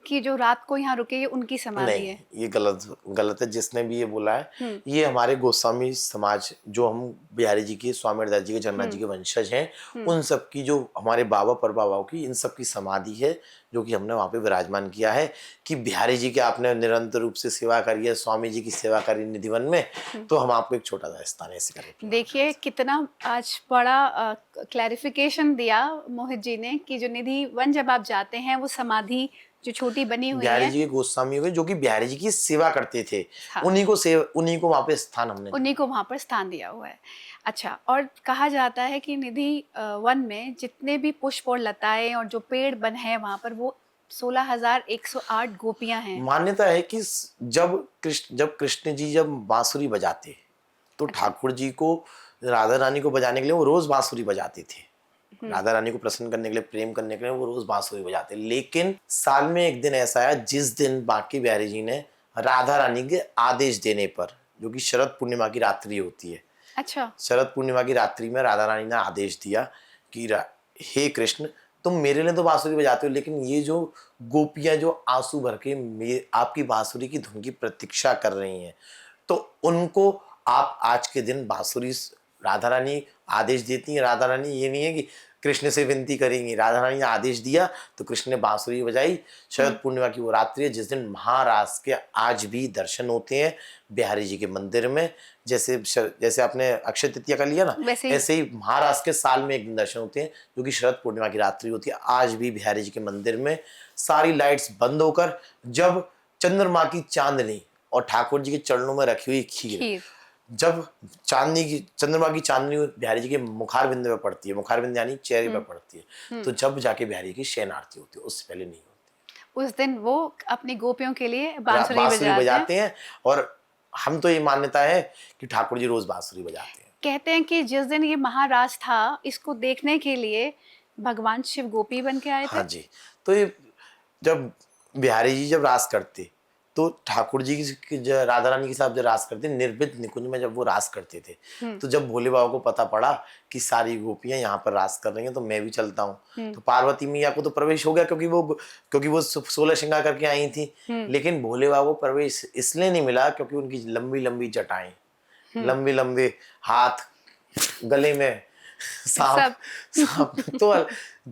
कि जो रात को यहाँ रुके ये उनकी समाधि नहीं, है। ये गलत है। जिसने भी ये बोला है, ये हमारे गोस्वामी समाज, जो हम बिहारी जी के, स्वामी हरदास जी के, जगन्नाथ जी के वंशज हैं, उन सब की, जो हमारे बाबा परबाबाओं की, इन सब की समाधि है, जो कि हमने वहाँ पे विराजमान किया है। कि बिहारी जी के आपने निरंतर रूप से सेवा करी है, स्वामी जी की सेवा करी निधिवन में, तो हम आपको एक छोटा सा स्थान ऐसे करें। देखिए कितना आज बड़ा क्लैरिफिकेशन दिया मोहित जी ने कि जो निधिवन जब आप जाते हैं, वो समाधि जो छोटी बनी हुई बिहारी है, जी के गोस्वामी हुए, जो कि बिहारी जी की सेवा करते थे, हाँ, उन्हीं को वहाँ पे स्थान हमने, उन्हीं को वहाँ पर स्थान दिया हुआ है। अच्छा, और कहा जाता है कि निधि वन में जितने भी पुष्प और लताएं और जो पेड़ बन है वहाँ पर, वो 16,108 गोपियां हैं। मान्यता है कि जब कृष्ण जी जब बांसुरी बजाते, तो ठाकुर जी को, राधा रानी को बजाने के लिए वो रोज बांसुरी बजाते थे। राधा रानी को प्रसन्न करने के लिए, प्रेम करने के लिए वो रोज बांसुरी बजाते। लेकिन साल में एक दिन ऐसा आया जिस दिन बांके बिहारी जी ने राधा रानी के आदेश देने पर, जो कि शरद पूर्णिमा की रात्रि होती है, अच्छा, शरद पूर्णिमा की रात्रि में राधा रानी ने आदेश दिया कि हे कृष्ण, तुम मेरे लिए तो बांसुरी बजाते हो, लेकिन ये जो गोपियां जो आंसू भर के आपकी बांसुरी की धुन की प्रतीक्षा कर रही हैं, तो उनको आप आज के दिन बांसुरी, राधा रानी आदेश देती हैं। राधा रानी ये नहीं है कि कृष्ण से विनती करेंगी, राधा रानी ने आदेश दिया तो कृष्ण ने बांसुरी बजाई। शरद पूर्णिमा की वो रात्रि है जिस दिन महारास के आज भी दर्शन होते हैं बिहारी जी के मंदिर में। जैसे आपने अक्षय तृतीया का लिया ना, ऐसे ही महारास के साल में एक दिन दर्शन होते हैं, जो कि शरद पूर्णिमा की रात्रि होती है। आज भी बिहारी जी के मंदिर में सारी लाइट्स बंद होकर, जब चंद्रमा की चांदनी और ठाकुर जी के चरणों में रखी हुई खीर, जब चंद्रमा की चांदनी बिहारी जी के मुखार बिंद पे पड़ती है, मुखार बिंद यानी चेहरे पे पड़ती है, तो जब जाके बिहारी की शयन आरती होती है, उससे पहले नहीं होती। उस दिन वो अपनी गोपियों के लिए बांसुरी बजाते हैं। और हम तो ये मान्यता है कि ठाकुर जी रोज बांसुरी बजाते हैं। कहते हैं कि जिस दिन ये महारास था, इसको देखने के लिए भगवान शिव गोपी बन के आए थे। हाँ जी। तो ये जब बिहारी जी जब रास करते, तो ठाकुर जी की राधा रानी के साथ जब रास करते, निर्भित निकुंज में जब वो रास करते थे, तो जब भोले बाबा को पता पड़ा कि सारी गोपियां यहाँ पर रास कर रही हैं, तो मैं भी चलता हूँ। तो पार्वती मैया को तो प्रवेश हो गया, क्योंकि वो 16 श्रृंगार करके आई थी। लेकिन भोले बाबा को प्रवेश इसलिए नहीं मिला क्योंकि उनकी लंबी लंबी जटाएं, लंबे लंबे हाथ, गले में सांप सब सांप तो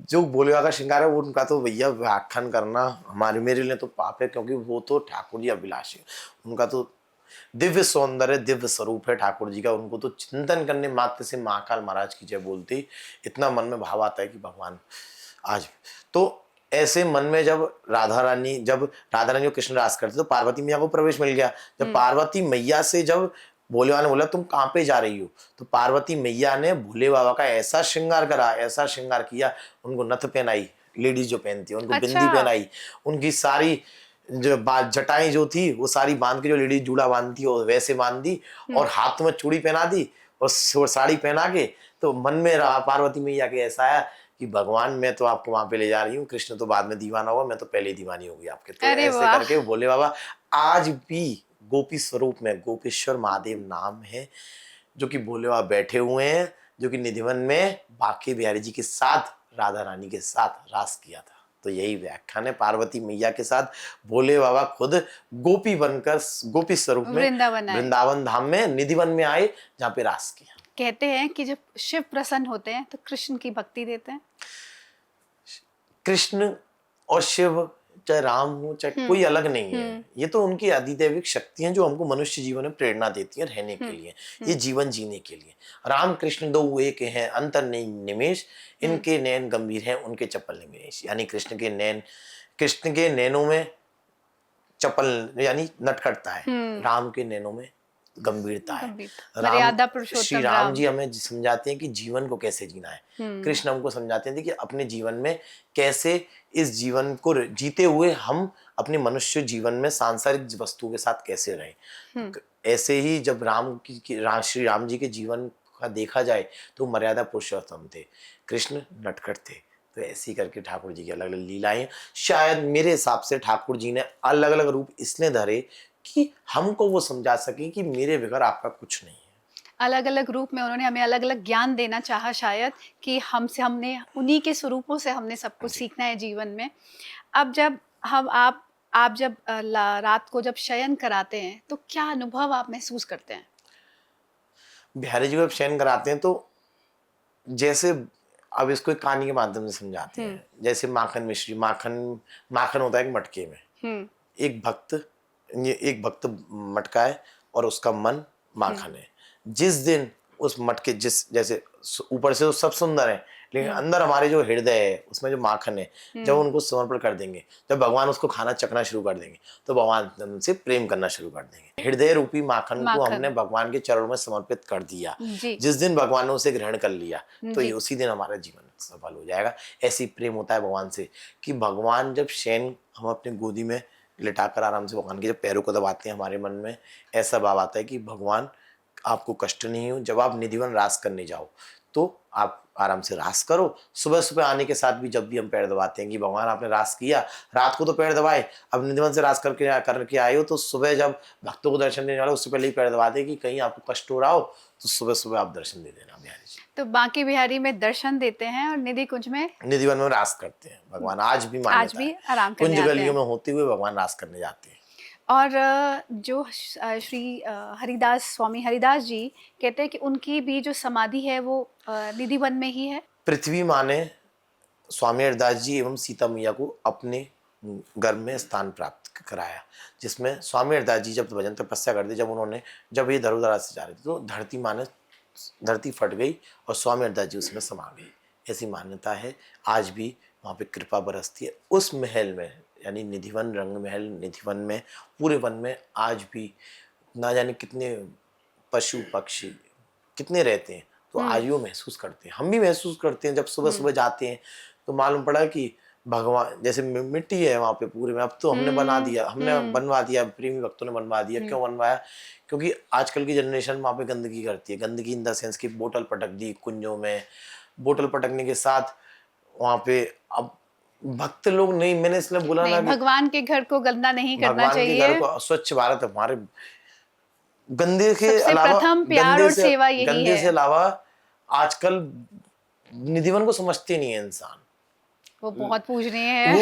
जो भोले बाबा का श्रृंगार है, वो उनका तो भैया व्याख्यान करना हमारे मेरे लिए तो पाप है, क्योंकि वो तो ठाकुर जी अभिलाषी, उनका तो दिव्य सौंदर्य, दिव्य स्वरूप है ठाकुर जी का। उनको तो चिंतन करने मात्र से महाकाल महाराज की जय बोलते इतना मन में भाव आता है कि भगवान आज। तो ऐसे मन में जब राधा रानी और कृष्ण रास करते, तो पार्वती मैया को प्रवेश मिल गया। जब पार्वती मैया से जब भोले बाबा ने बोला तुम कहाँ पे जा रही हो, तो पार्वती मैया ने भोले बाबा का ऐसा श्रृंगार करा, ऐसा श्रृंगार किया, उनको नथ पहनाई, लेडीज जो पहनती है उनको बिंदी अच्छा। पहनाई, उनकी सारी जो जटाएं जो थी वो सारी बांध के, जो लेडीज जूड़ा बांधती है वैसे बांध दी, और हाथ में चूड़ी पहना दी और साड़ी पहना के। तो मन में रहा पार्वती मैया के ऐसा है कि भगवान मैं तो आपको वहां पे ले जा रही हूँ, कृष्ण तो बाद में दीवाना हुआ, मैं तो पहले ही दीवानी हो गई आपके। तो अरे ऐसे वाह। करके भोले बाबा आज भी गोपी स्वरूप में गोपेश्वर महादेव नाम है, जो कि भोले बाबा बैठे हुए हैं, जो कि निधिवन में बांके बिहारी जी के साथ राधा रानी के साथ रास किया था। तो यही व्याख्यान है, पार्वती मैया के साथ भोले बाबा खुद गोपी बनकर गोपी स्वरूप में वृंदावन आए। वृंदावन धाम में निधिवन में आए, जहाँ पे रास किया। कहते हैं कि जब शिव प्रसन्न होते हैं तो कृष्ण की भक्ति देते हैं। कृष्ण और शिव, चाहे राम हो चाहे कोई अलग नहीं है, ये तो उनकी अधिदैविक शक्ति हैं जो हमको मनुष्य जीवन में प्रेरणा देती है रहने के लिए, ये जीवन जीने के लिए। राम कृष्ण दो एक हैं, अंतर नहीं निमेश, इनके नैन गंभीर हैं, उनके चपल निमेश। यानी कृष्ण के नैनों में चपल यानी नटखटता है, राम के नैनों में गंभीरता है। मर्यादा श्री पुरुषोत्तम राम जी हमें समझाते हैं कि जीवन को कैसे जीना है, कृष्ण हमको समझाते हैं कि अपने जीवन में कैसे इस जीवन को जीते हुए हम अपने मनुष्य जीवन में सांसारिक वस्तुओं के साथ कैसे रहें। ऐसे ही जब श्री राम जी के जीवन का देखा जाए तो मर्यादा पुरुषोत्तम थे, कृष्ण नटखट थे। तो ऐसे ही करके ठाकुर जी की अलग अलग लीलाएं, शायद मेरे हिसाब से ठाकुर जी ने अलग अलग रूप इसलिए धरे कि हमको वो समझा सके कि मेरे बगैर आपका कुछ नहीं है। अलग अलग रूप में उन्होंने हमें अलग अलग ज्ञान देना चाहा, शायद कि हमने उन्हीं के स्वरूपों से हमने सब कुछ सीखना है जीवन में। अब जब आप जब रात को जब शयन कराते हैं तो क्या अनुभव आप महसूस करते हैं? बिहारी जी को जब शयन कराते हैं तो जैसे, अब इसको एक कहानी के माध्यम से समझाते हैं। जैसे माखन मिश्री, माखन होता है एक मटके में, एक भक्त मटका है और उसका मन माखन है। जिस दिन उस मटके जैसे ऊपर से तो सब सुंदर है, लेकिन अंदर हमारे जो हृदय है उसमें जो माखन है, जब उनको समर्पण कर देंगे, जब भगवान उसको खाना चखना शुरू कर देंगे, तो भगवान उनसे प्रेम करना शुरू कर देंगे। हृदय रूपी माखन को हमने भगवान के चरणों में समर्पित कर दिया, जिस दिन भगवान ने उसे ग्रहण कर लिया, तो ये उसी दिन हमारा जीवन सफल हो जाएगा। ऐसी प्रेम होता है भगवान से कि भगवान जब शयन हम अपने गोदी में लिटाकर आराम से भगवान के जब पैरों को दबाते हैं, हमारे मन में ऐसा भाव आता है कि भगवान आपको कष्ट नहीं हो। जब आप निधिवन रास करने जाओ तो आप आराम से रास करो। सुबह सुबह आने के साथ भी जब भी हम पैर दबाते हैं कि भगवान आपने रास किया, रात को तो पैर दबाए, अब निधिवन से रास करके आए हो, तो सुबह जब भक्तों को दर्शन देने वाले उससे पहले ही पैर दबाते कि कहीं आपको कष्ट हो रहा हो, तो सुबह सुबह आप दर्शन दे देना बिहारी जी। तो बांके बिहारी में दर्शन देते हैं और निधि कुंज में निधिवन में रास करते हैं भगवान। आज भी मान्यता आज भी आराम करने कुंज आते गलियों हैं। में होते हुए भगवान रास करने जाते हैं। और जो श्री स्वामी हरिदास जी कहते हैं कि उनकी भी जो समाधि है वो निधिवन में ही है। पृथ्वी माँ ने स्वामी हरिदास जी एवं सीता मैया को अपने गर्भ में स्थान प्राप्त कराया, जिसमें स्वामी हरिदास जी जब भजन तपस्या करते, जब ये धरुधरा से जा रहे थे, तो धरती फट गई और स्वामी हरिदास जी उसमें समा गए। ऐसी मान्यता है। आज भी वहाँ पे कृपा बरसती है। उस महल में, यानी निधिवन रंग महल, निधिवन में पूरे वन में आज भी ना जाने कितने पशु पक्षी कितने रहते हैं। तो आज भी वो महसूस करते हैं, हम भी महसूस करते हैं। जब सुबह सुबह जाते हैं तो मालूम पड़ा कि भगवान जैसे मिट्टी है वहाँ पे पूरे में। अब तो हमने बनवा दिया, प्रेमी भक्तों ने बनवा दिया। क्यों बनवाया? क्योंकि आजकल की जनरेशन वहाँ पे गंदगी करती है। गंदगी इन द सेंस की बोतल पटक दी कुंजों में। बोतल पटकने के साथ वहां पे अब भक्त लोग नहीं, मैंने इसलिए बोला नहीं, ना कि भगवान के घर को गंदा नहीं करना भगवान के घर चाहिए। को स्वच्छ भारत हमारे गंदे के सबसे अलावा, प्रथम प्यार गंदे और से सेवा यही गंदे है। से अलावा आजकल निधिवन को समझते नहीं है इंसान। वो बहुत पूजनीय है।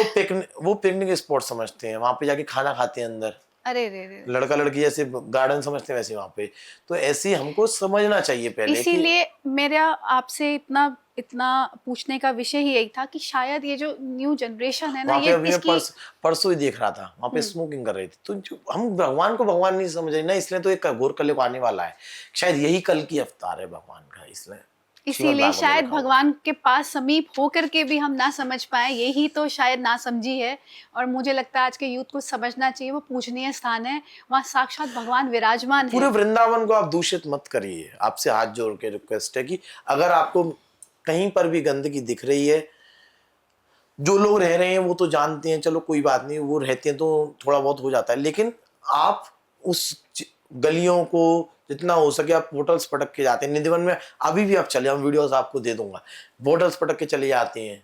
वो पिकनिक स्पॉट समझते हैं, वहां पे जाके खाना खाते हैं अंदर, अरे रे रे रे। लड़का लड़की जैसे गार्डन समझते हैं वैसे वहां पे। तो ऐसे ही हमको समझना चाहिए पहले कि इसीलिए मेरा आपसे इतना इतना पूछने का विषय ही यही था कि शायद ये जो न्यू जनरेशन है ना, वहां पे ये अभी मैं इसकी। परसों ही देख रहा था, वहां पे स्मोकिंग कर रही थी। तो हम भगवान को भगवान नहीं समझ रहे ना, इसलिए तो एक घोर कलयुग आने वाला है, शायद यही कल की अवतार है भगवान का, इसलिए श्रीमद् इसीलिए भागवत में शायद लिखा हुआ है। भगवान के पास समीप होकर के भी हम ना समझ पाए, यही तो शायद ना समझी है। और मुझे लगता है आज के यूथ को समझना चाहिए, वो पूजनीय स्थान है, वहाँ साक्षात भगवान विराजमान पूरे है। वृंदावन को आप दूषित मत करिए, आपसे हाथ जोड़ के रिक्वेस्ट है कि अगर आपको कहीं पर भी गंदगी दिख रही है, जो लोग रह रहे हैं वो तो जानते हैं, चलो कोई बात नहीं, वो रहते हैं तो थोड़ा बहुत हो जाता है, लेकिन आप गलियों को जितना हो सके, आप बोटल्स पटक के जाते हैं निधिवन में, अभी भी आप चले, हम वीडियोस आपको दे दूंगा, बोटल्स पटक के चले जाते हैं,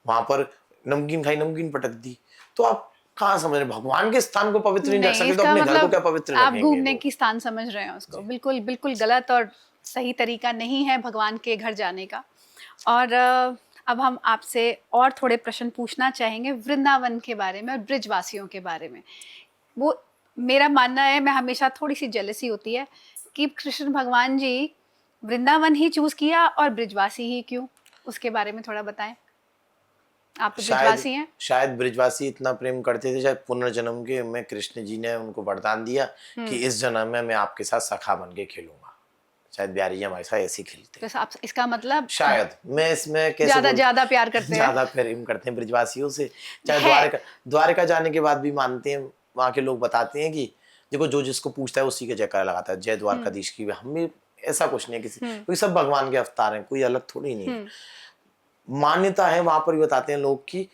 वहां पर नमकीन खाई, नमकीन पटक दी, तो आप कहाँ समझ रहे, भगवान के स्थान को पवित्र नहीं रख नहीं, सकते तो इसका अपने घर को मतलब क्या पवित्र आप रखेंगे घूमने लोग। की स्थान समझ रहे हैं उसको। बिल्कुल बिल्कुल गलत और सही तरीका नहीं है भगवान के घर जाने का। और अब हम आपसे और थोड़े प्रश्न पूछना चाहेंगे वृंदावन के बारे में और ब्रिजवासियों के बारे में। वो मेरा मानना है, मैं हमेशा थोड़ी सी जेलसी होती है कि कृष्ण भगवान जी वृंदावन ही चूज किया और ब्रिजवासी ही क्यों, उसके बारे में थोड़ा बताएं। आप तो शायद ब्रिजवासी हैं। शायद ब्रिजवासी इतना प्रेम करते थे, शायद पुनर्जन्म के में कृष्ण जी ने उनको वरदान दिया कि इस जन्म में मैं आपके साथ सखा बन के खेलूंगा, शायद बिहारी जी हमारे साथ ऐसे ही खेलते हैं। तो आप इसका मतलब शायद मैं इसमें कैसे ज्यादा बोल ज्यादा प्यार करते हैं। ज्यादा प्रेम करते हैं ब्रिजवासियों से, चाहे है। द्वारका जाने के बाद भी मानते हैं, वहां के लोग बताते हैं कि देखो जो जिसको पूछता है उसी के जयकारा लगाता है, जय द्वारकाधीश की। हम भी ऐसा कुछ नहीं है किसी, क्योंकि सब भगवान के अवतार हैं, कोई अलग थोड़ी नहीं है, मान्यता है वहां पर भी बताते हैं लोग कि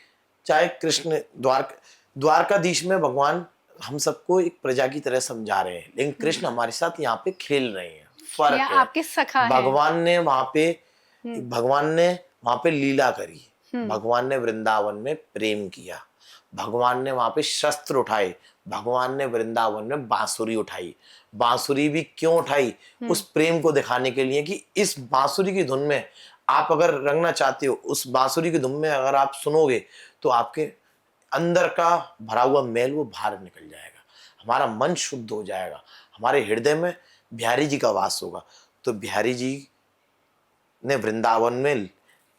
चाहे कृष्ण द्वारकाधीश में भगवान हम सबको एक प्रजा की तरह समझा रहे हैं, लेकिन कृष्ण हमारे साथ यहाँ पे खेल रहे हैं, या फर्क है। आपके सखा हैं। भगवान ने वहां पे भगवान ने वहां पे लीला करी, भगवान ने वृंदावन में प्रेम किया, भगवान ने वहां पे शस्त्र उठाए, भगवान ने वृंदावन में बांसुरी उठाई। बांसुरी भी क्यों उठाई? उस प्रेम को दिखाने के लिए कि इस बांसुरी की धुन में आप अगर रंगना चाहते हो, उस बांसुरी की धुन में अगर आप सुनोगे तो आपके अंदर का भरा हुआ मैल वो बाहर निकल जाएगा, हमारा मन शुद्ध हो जाएगा, हमारे हृदय में बिहारी जी का वास होगा। तो बिहारी जी ने वृंदावन में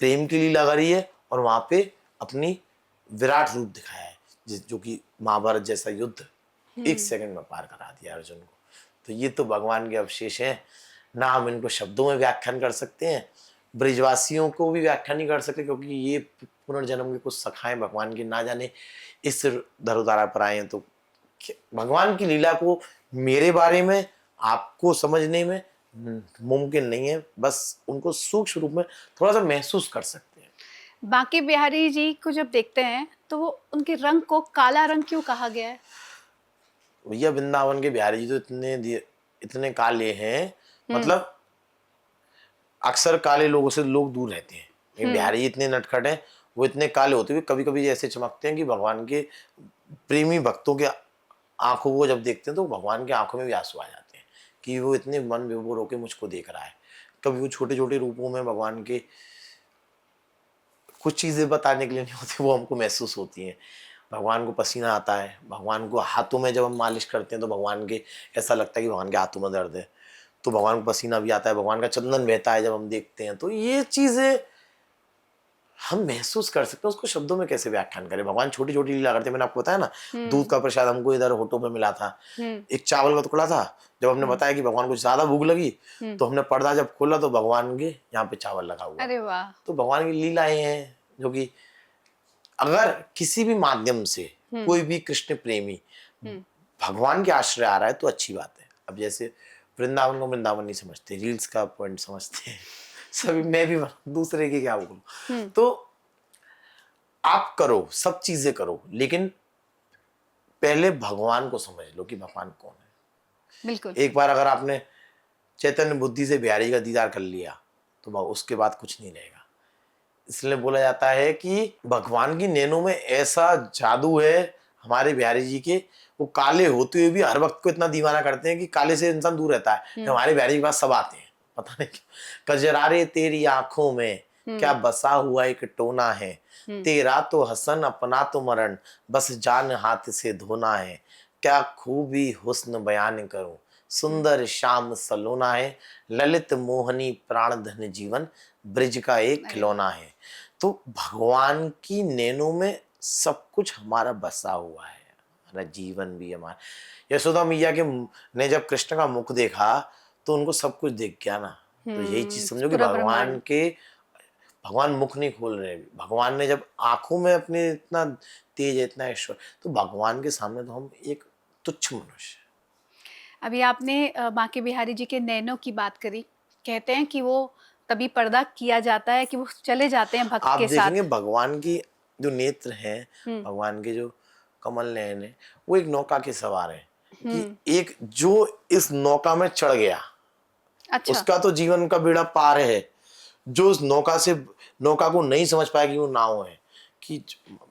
प्रेम की लीला करी है और वहां पे अपनी विराट रूप दिखाया है, जो कि महाभारत जैसा युद्ध एक सेकंड में पार करा दिया अर्जुन को। तो ये तो भगवान के अवशेष हैं, ना हम इनको शब्दों में व्याख्यान कर सकते हैं, ब्रिजवासियों को भी व्याख्या नहीं कर सकते, क्योंकि ये पुनर्जन्म के कुछ सखाएं भगवान की, ना जाने इस धरुधारा पर आए हैं। तो भगवान की लीला को मेरे बारे में आपको समझने में मुमकिन नहीं है, बस उनको सूक्ष्म रूप में थोड़ा सा महसूस कर सकते हैं। बांके बिहारी जी को जब देखते हैं तो वो उनके रंग को काला रंग क्यों कहा गया है? भैया वृंदावन के बिहारी जी तो इतने काले हैं, मतलब अक्सर काले लोगों से लोग दूर रहते हैं, लेकिन बिहारी जी इतने नटखट हैं, वो इतने काले होते हुए कभी कभी ऐसे चमकते हैं कि भगवान के प्रेमी भक्तों के आंखों को जब देखते हैं तो भगवान के आंखों में भी आंसू आ जाते हैं कि वो इतने मन विभोर होकर मुझको देख रहा है। कभी वो छोटे छोटे रूपों में भगवान के कुछ चीजें बताने के लिए नहीं होती, वो हमको महसूस होती हैं। भगवान को पसीना आता है, भगवान को हाथों में जब हम मालिश करते हैं तो भगवान के ऐसा लगता है कि भगवान के हाथों में दर्द है, तो भगवान को पसीना भी आता है, भगवान का चंदन बहता है जब हम देखते हैं। तो ये चीजें हम महसूस कर सकते हैं, उसको शब्दों में कैसे व्याख्यान करें। भगवान छोटी छोटी लीला करते हैं, मैंने आपको बताया ना, दूध का प्रसाद हमको इधर होठों पे मिला था, एक चावल का टुकड़ा था, जब हमने बताया कि भगवान को ज्यादा भूख लगी तो हमने पर्दा जब खोला तो भगवान के यहाँ पे चावल लगा हुआ। अरे वाह। तो भगवान की लीलाएं हैं जो कि अगर किसी भी माध्यम से कोई भी कृष्ण प्रेमी भगवान के आश्रय आ रहा है तो अच्छी बात है। अब जैसे वृंदावन को वृंदावन नहीं समझते, रील्स का पॉइंट समझते हैं सभी, मैं भी दूसरे की क्या बोलूं। तो आप करो, सब चीजें करो, लेकिन पहले भगवान को समझ लो कि भगवान कौन है। बिल्कुल। एक बार अगर आपने चैतन्य बुद्धि से बिहारी का दीदार कर लिया तो उसके बाद कुछ नहीं रहेगा। इसलिए बोला जाता है कि भगवान की नैनों में ऐसा जादू है हमारे बिहारी जी के, वो काले होते हुए भी हर वक्त को इतना दीवाना करते हैं कि काले से इंसान दूर रहता है। फिर हमारे बिहारी जी के पास सब आते हैं, पता नहीं क्यों। कजरारे तेरी आंखों में क्या बसा हुआ एक टोना है, तेरा तो हसन अपना तो मरण, बस जान हाथ से धोना है, क्या खूबी हुस्न बयान करूं, सुंदर श्याम सलोना है, ललित मोहनी प्राण धन जीवन, ब्रिज का एक अरे खिलौना है। तो भगवान की नैनों में सब कुछ हमारा बसा हुआ है, हमारा जीवन भी हमारा। यशोदा मैया के ने जब कृष्ण का मुख देखा तो उनको सब कुछ दिख गया ना। तो यही चीज समझो कि पूरा ब्रह्मांड। भगवान मुख नहीं खोल रहे। भगवान ने जब आंखों में अपने इतना तेज है, इतना ईश्वर, तो भगवान के सामने तो हम एक तुच्छ मनुष्य। अभी आपने बांके बिहारी जी के नैनों की बात करी। कहते हैं कि वो तभी पर्दा किया जाता है कि वो चले जाते हैं भक्त आप के देखेंगे साथ। भगवान की जो नेत्र हैं, हम्म। भगवान के जो कमल नयन है, वो एक नौका के सवार है कि हम्म। एक जो इस नौका में चढ़ गया अच्छा। उसका तो जीवन का बेड़ा पार है। जो उस नौका को नहीं समझ पाया कि वो नाव है, कि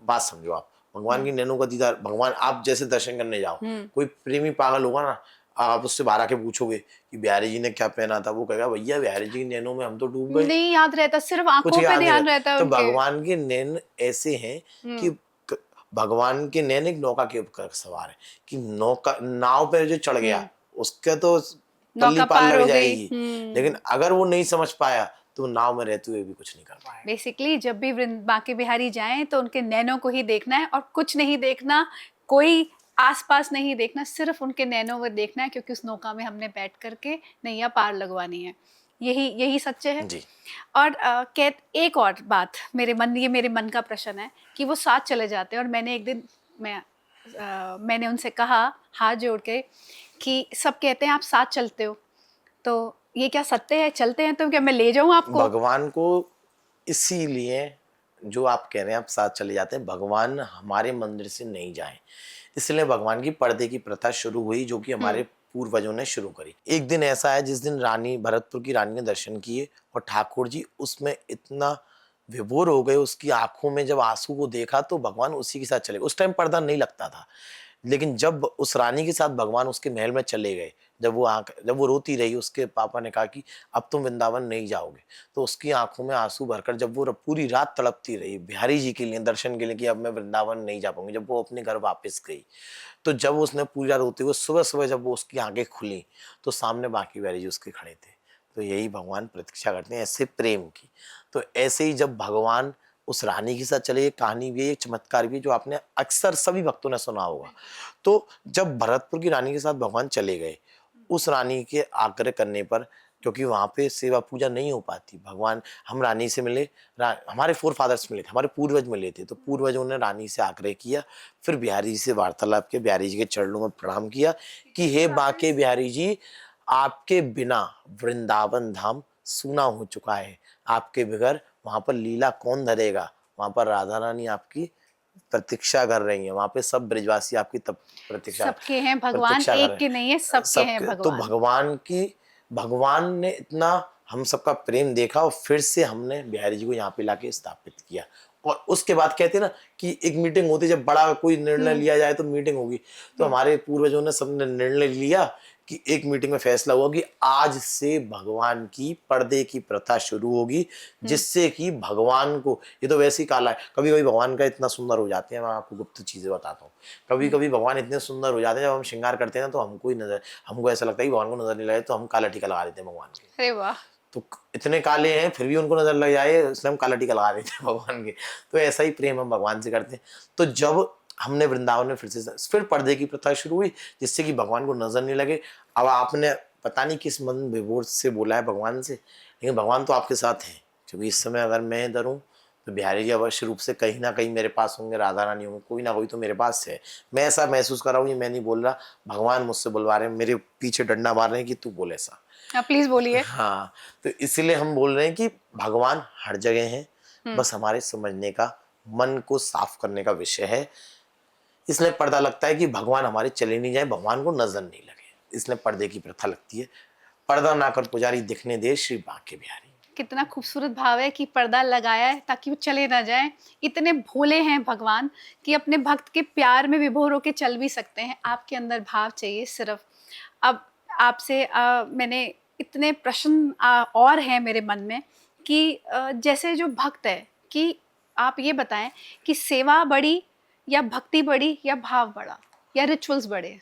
बात समझो आप, भगवान की नैनों का दीदार, भगवान आप जैसे दर्शन करने जाओ, कोई प्रेमी पागल होगा ना, आप उससे बाहर आके पूछोगे कि बिहारी जी ने क्या पहना था, वो कहेगा भैया बिहारी जी की नैनों में हम तो डूब गए, नहीं याद रहता, सिर्फ कुछ आंखों पे याद नहीं ध्यान रहता। रहता है तो उनके। भगवान के नैन ऐसे हैं कि क- भगवान के नैन एक नौका के ऊपर सवार है, कि नौका नाव पे जो चढ़ गया उसके तो पल्ली नौका पार पार लग हो गई। जाएगी, लेकिन अगर वो नहीं समझ पाया तो नाव में रहते हुए भी कुछ नहीं कर पाएगा। बेसिकली जब भी बांके बिहारी जाएं तो उनके नैनों को ही देखना है और कुछ नहीं देखना, कोई आसपास नहीं देखना, सिर्फ उनके नैनों को देखना है, क्योंकि उस नौका में हमने बैठ करके नैया पार लगवानी है। यही यही सच्चे है। जी और एक और बात, मेरे मन का प्रश्न है कि वो साथ चले जाते हैं और मैंने एक दिन मैंने उनसे कहा हाथ जोड़ के कि सब कहते हैं आप साथ चलते हो, तो ये क्या सत्य है? चलते हैं तो क्या मैं ले जाऊं आपको? भगवान को इसीलिए जो आप कह रहे हैं आप साथ चले जाते हैं, भगवान हमारे मंदिर से नहीं जाए, इसलिए भगवान की पर्दे की प्रथा शुरू हुई, जो कि हमारे पूर्वजों ने शुरू करी। एक दिन ऐसा है जिस दिन रानी भरतपुर की रानी ने दर्शन किए और ठाकुर जी उसमें इतना विभोर हो गए, उसकी आंखों में जब आंसू को देखा तो भगवान उसी के साथ चले गए। उस टाइम पर्दा नहीं लगता था, लेकिन जब उस रानी के साथ भगवान उसके महल में चले गए, जब वो रोती रही, उसके पापा ने कहा कि अब तुम वृंदावन नहीं जाओगे, तो उसकी आंखों में आंसू भरकर जब वो पूरी रात तड़पती रही बिहारी जी के लिए, दर्शन के लिए, कि अब मैं वृंदावन नहीं जा पाऊंगी, जब वो अपने घर वापस गई, तो जब उसने पूरी रात रोते हुए सुबह सुबह जब वो उसकी आंखें खुली तो सामने बांके बिहारी जी उसके खड़े थे। तो यही भगवान प्रतीक्षा करते हैं ऐसे प्रेम की। तो ऐसे ही जब भगवान उस रानी के साथ चले, एक कहानी भी है, एक चमत्कार भी है जो आपने अक्सर सभी भक्तों ने सुना होगा। तो जब भरतपुर की रानी के साथ भगवान चले गए, उस रानी के आग्रह करने पर, क्योंकि वहां पे सेवा पूजा नहीं हो पाती, भगवान हम रानी से मिले, हमारे फोर फादर्स मिले थे, हमारे पूर्वज मिले थे, तो पूर्वजों ने रानी से आग्रह किया, फिर बिहारी जी से वार्तालाप किया, बिहारी जी के चरणों में प्रणाम किया कि हे बांके बिहारी जी, आपके बिना वृंदावन धाम सूना हो चुका है, आपके बगैर वहां पर लीला कौन धरेगा, वहां पर राधा रानी आपकी प्रतीक्षा कर रही है, वहां पे सब ब्रिजवासी आपकी तब सबके हैं भगवान, प्रतीक्षा कर एक रहे के नहीं है, हैं सबके हैं सबके। तो भगवान। भगवान ने इतना हम सबका प्रेम देखा और फिर से हमने बिहारी जी को यहाँ पे लाके स्थापित किया। और उसके बाद कहते हैं ना कि एक मीटिंग होती है, जब बड़ा कोई निर्णय लिया जाए तो मीटिंग होगी, तो हमारे पूर्वजों ने सबने निर्णय लिया कि एक मीटिंग में फैसला हुआ कि आज से भगवान की पर्दे की प्रथा शुरू होगी, जिससे कि भगवान को, ये तो वैसे ही काला है, कभी कभी भगवान का इतना सुंदर हो जाते हैं, मैं आपको गुप्त चीजें बताता हूँ, कभी कभी भगवान इतने सुंदर हो जाते हैं, जब हम श्रृंगार करते हैं तो हमको ऐसा लगता है कि भगवान को नजर नहीं लगे, तो हम काला टीका लगा देते हैं भगवान के। अरे वाह। तो इतने काले हैं फिर भी उनको नजर लग जाए, इसलिए हम काला टीका लगा देते हैं भगवान के। तो ऐसा ही प्रेम हम भगवान से करते हैं। तो जब हमने वृंदावन में फिर पर्दे की प्रथा शुरू हुई, जिससे कि भगवान को नजर नहीं लगे। अब आपने पता नहीं किस मन विभोर से बोला है भगवान से, लेकिन भगवान तो आपके साथ हैं, क्योंकि इस समय अगर मैं इधर हूँ तो बिहारी जी अवश्य रूप से कहीं ना कहीं मेरे पास होंगे, राधा रानी होंगे, कोई ना कोई तो मेरे पास है। मैं ऐसा महसूस कर रहा हूँ, ये मैं नहीं बोल रहा, भगवान मुझसे बुलवा रहे हैं, मेरे पीछे डंडा मार रहे हैं कि तू बोले ऐसा। आप प्लीज बोलिए। हाँ, तो इसलिए हम बोल रहे हैं कि भगवान हर जगह है, बस हमारे समझने का, मन को साफ करने का विषय है। इसलिए पर्दा लगता है कि भगवान हमारे चले नहीं जाए, भगवान को नजर नहीं लगे, इसलिए पर्दे की प्रथा लगती है। पर्दा ना कर पुजारी दिखने दे श्री बांके बिहारी। कितना खूबसूरत भाव है कि पर्दा लगाया है ताकि वो चले ना जाएं। इतने भोले हैं भगवान कि अपने भक्त के प्यार में विभोर होके चल भी सकते हैं। आपके अंदर भाव चाहिए सिर्फ। अब आपसे मैंने इतने प्रश्न और हैं मेरे मन में कि जैसे जो भक्त है कि आप ये बताएं कि सेवा बड़ी या भक्ति बड़ी या भाव बड़ा या रिचुअल्स बड़े?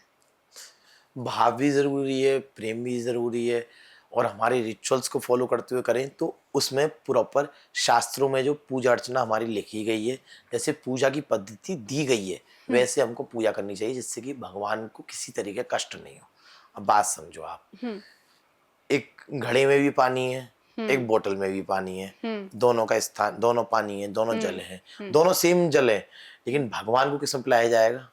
भाव भी ज़रूरी है, प्रेम भी ज़रूरी है, और हमारे रिचुअल्स को फॉलो करते हुए करें तो उसमें प्रॉपर शास्त्रों में जो पूजा अर्चना हमारी लिखी गई है, जैसे पूजा की पद्धति दी गई है, वैसे हमको पूजा करनी चाहिए, जिससे कि भगवान को किसी तरीके का कष्ट नहीं हो। अब बात समझो आप, एक घड़े में भी पानी है, एक बोतल में भी पानी है, दोनों का स्थान, दोनों पानी है, दोनों जल है, दोनों सेम जल है, लेकिन भगवान को किस में पिलाया जाएगा?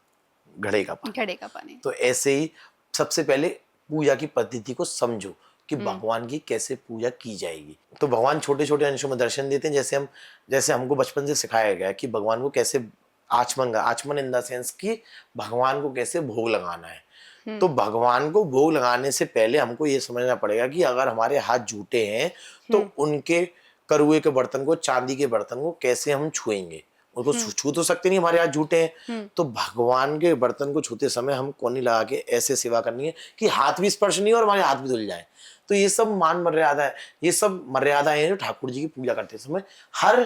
घड़े का पानी। घड़े का पानी। तो ऐसे ही सबसे पहले पूजा की पद्धति को समझो कि भगवान की कैसे पूजा की जाएगी। तो भगवान छोटे छोटे अंशों में दर्शन देते हैं, जैसे हमको बचपन से सिखाया गया कि भगवान को कैसे आचमन इन द सेंस कि भगवान को कैसे भोग लगाना है। तो भगवान को भोग लगाने से पहले हमको ये समझना पड़ेगा कि अगर हमारे हाथ जूठे हैं तो उनके करुए के बर्तन को, चांदी के बर्तन को कैसे हम छुएंगे? उनको छू तो सकते नहीं, हमारे हाथ जूठे हैं। तो भगवान के बर्तन को छूते समय हम कोनी लगा के ऐसे सेवा करनी है कि हाथ भी स्पर्श नहीं और हमारे हाथ भी धुल जाए। तो ये सब मान मर्यादा है, ये सब मर्यादाएं हैं जो ठाकुर जी की पूजा करते समय हर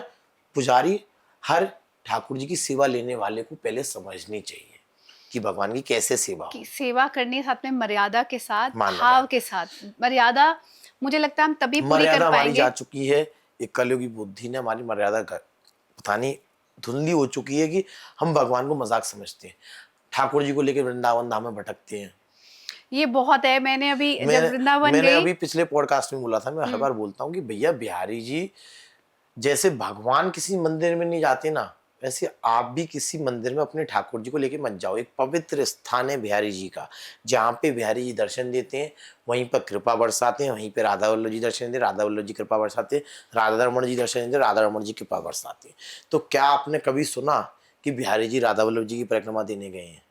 पुजारी, हर ठाकुर जी की सेवा लेने वाले को पहले समझनी चाहिए कि भगवान की कैसे सेवा हो। सेवा करनी साथ में मर्यादा के साथ, मान भाव के साथ। मर्यादा मुझे लगता है हम तभी पूरी कर मर्यादा हमारी पाएंगे। जा चुकी है, एक कलयुगी बुद्धि ने हमारी मर्यादा पता नहीं धुंधली हो चुकी है कि हम भगवान को मजाक समझते हैं, ठाकुर जी को लेकर वृंदावन धाम में भटकते हैं। ये बहुत है। मैंने जब वृंदावन मैंने गई, अभी पिछले पॉडकास्ट में बोला था, मैं हर बार बोलता हूँ कि भैया बिहारी जी जैसे भगवान किसी मंदिर में नहीं जाते ना, वैसे आप भी किसी मंदिर में अपने ठाकुर जी को लेके मत जाओ। एक पवित्र स्थान है बिहारी जी का, जहाँ पे बिहारी जी दर्शन देते हैं, वहीं पर कृपा बरसाते हैं, वहीं पे राधा वल्लभ जी दर्शन देते हैं, राधा वल्लभ जी कृपा बरसाते हैं, राधा रमण जी दर्शन देते हैं, राधा रमण जी कृपा बरसाते हैं। तो क्या आपने कभी सुना कि बिहारी जी राधा वल्लभ जी की परिक्रमा देने गए हैं?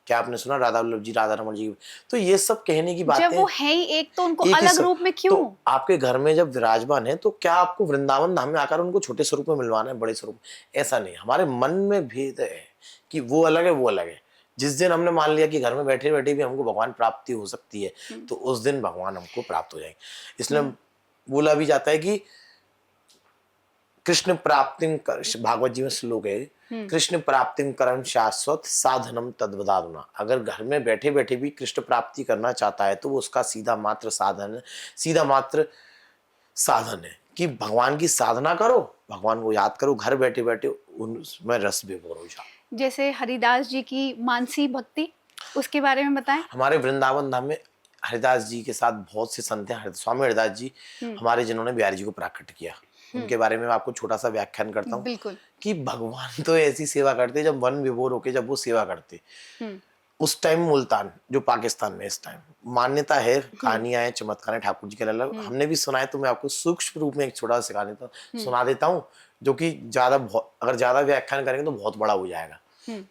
क्या आपने सुना राधा वल्लभ जी, राधा रमण जी? तो ये सब कहने की बातें, जब वो है ही एक, तो उनको एक ही अलग सब। रूप में क्यों? तो आपके घर में जब विराजमान है तो क्या आपको वृंदावन धाम में आकर उनको छोटे स्वरूप में मिलवाना है, बड़े स्वरूप? ऐसा नहीं, हमारे मन में भेद है कि वो अलग है, वो अलग है। जिस दिन हमने मान लिया कि घर में बैठे बैठे भी हमको भगवान प्राप्ति हो सकती है, तो उस दिन भगवान हमको प्राप्त हो जाएंगे। इसलिए बोला भी जाता है कि कृष्ण प्राप्तिम कर, भागवत जी में श्लोक है, कृष्ण प्राप्तिम करम शाश्वत साधनम तद्वदारुणा। अगर घर में बैठे बैठे भी कृष्ण प्राप्ति करना चाहता है तो वो उसका सीधा मात्र साधन है कि भगवान की साधना करो, भगवान को याद करो, घर बैठे बैठे उनमें रस विभोर हो जाओ। जैसे हरिदास जी की मानसी भक्ति, उसके बारे में बताएं। हमारे वृंदावन धाम में हरिदास जी के साथ बहुत से संत हैं। स्वामी हरिदास जी हमारे, जिन्होंने बिहारी जी को प्राकट किया, उनके बारे में मैं आपको छोटा सा व्याख्यान करता हूँ। बिल्कुल। कि भगवान तो ऐसी सेवा करते जब वन विभोर होके जब वो सेवा करते। उस टाइम मुल्तान, जो पाकिस्तान में इस टाइम, मान्यता है, कहानियां हैं, चमत्कार है ठाकुर जी के अलग हमने भी सुना है। तो मैं आपको सूक्ष्म रूप में एक छोटा सा सुना देता हूँ, जो कि अगर ज्यादा व्याख्यान करेंगे तो बहुत बड़ा हो जाएगा।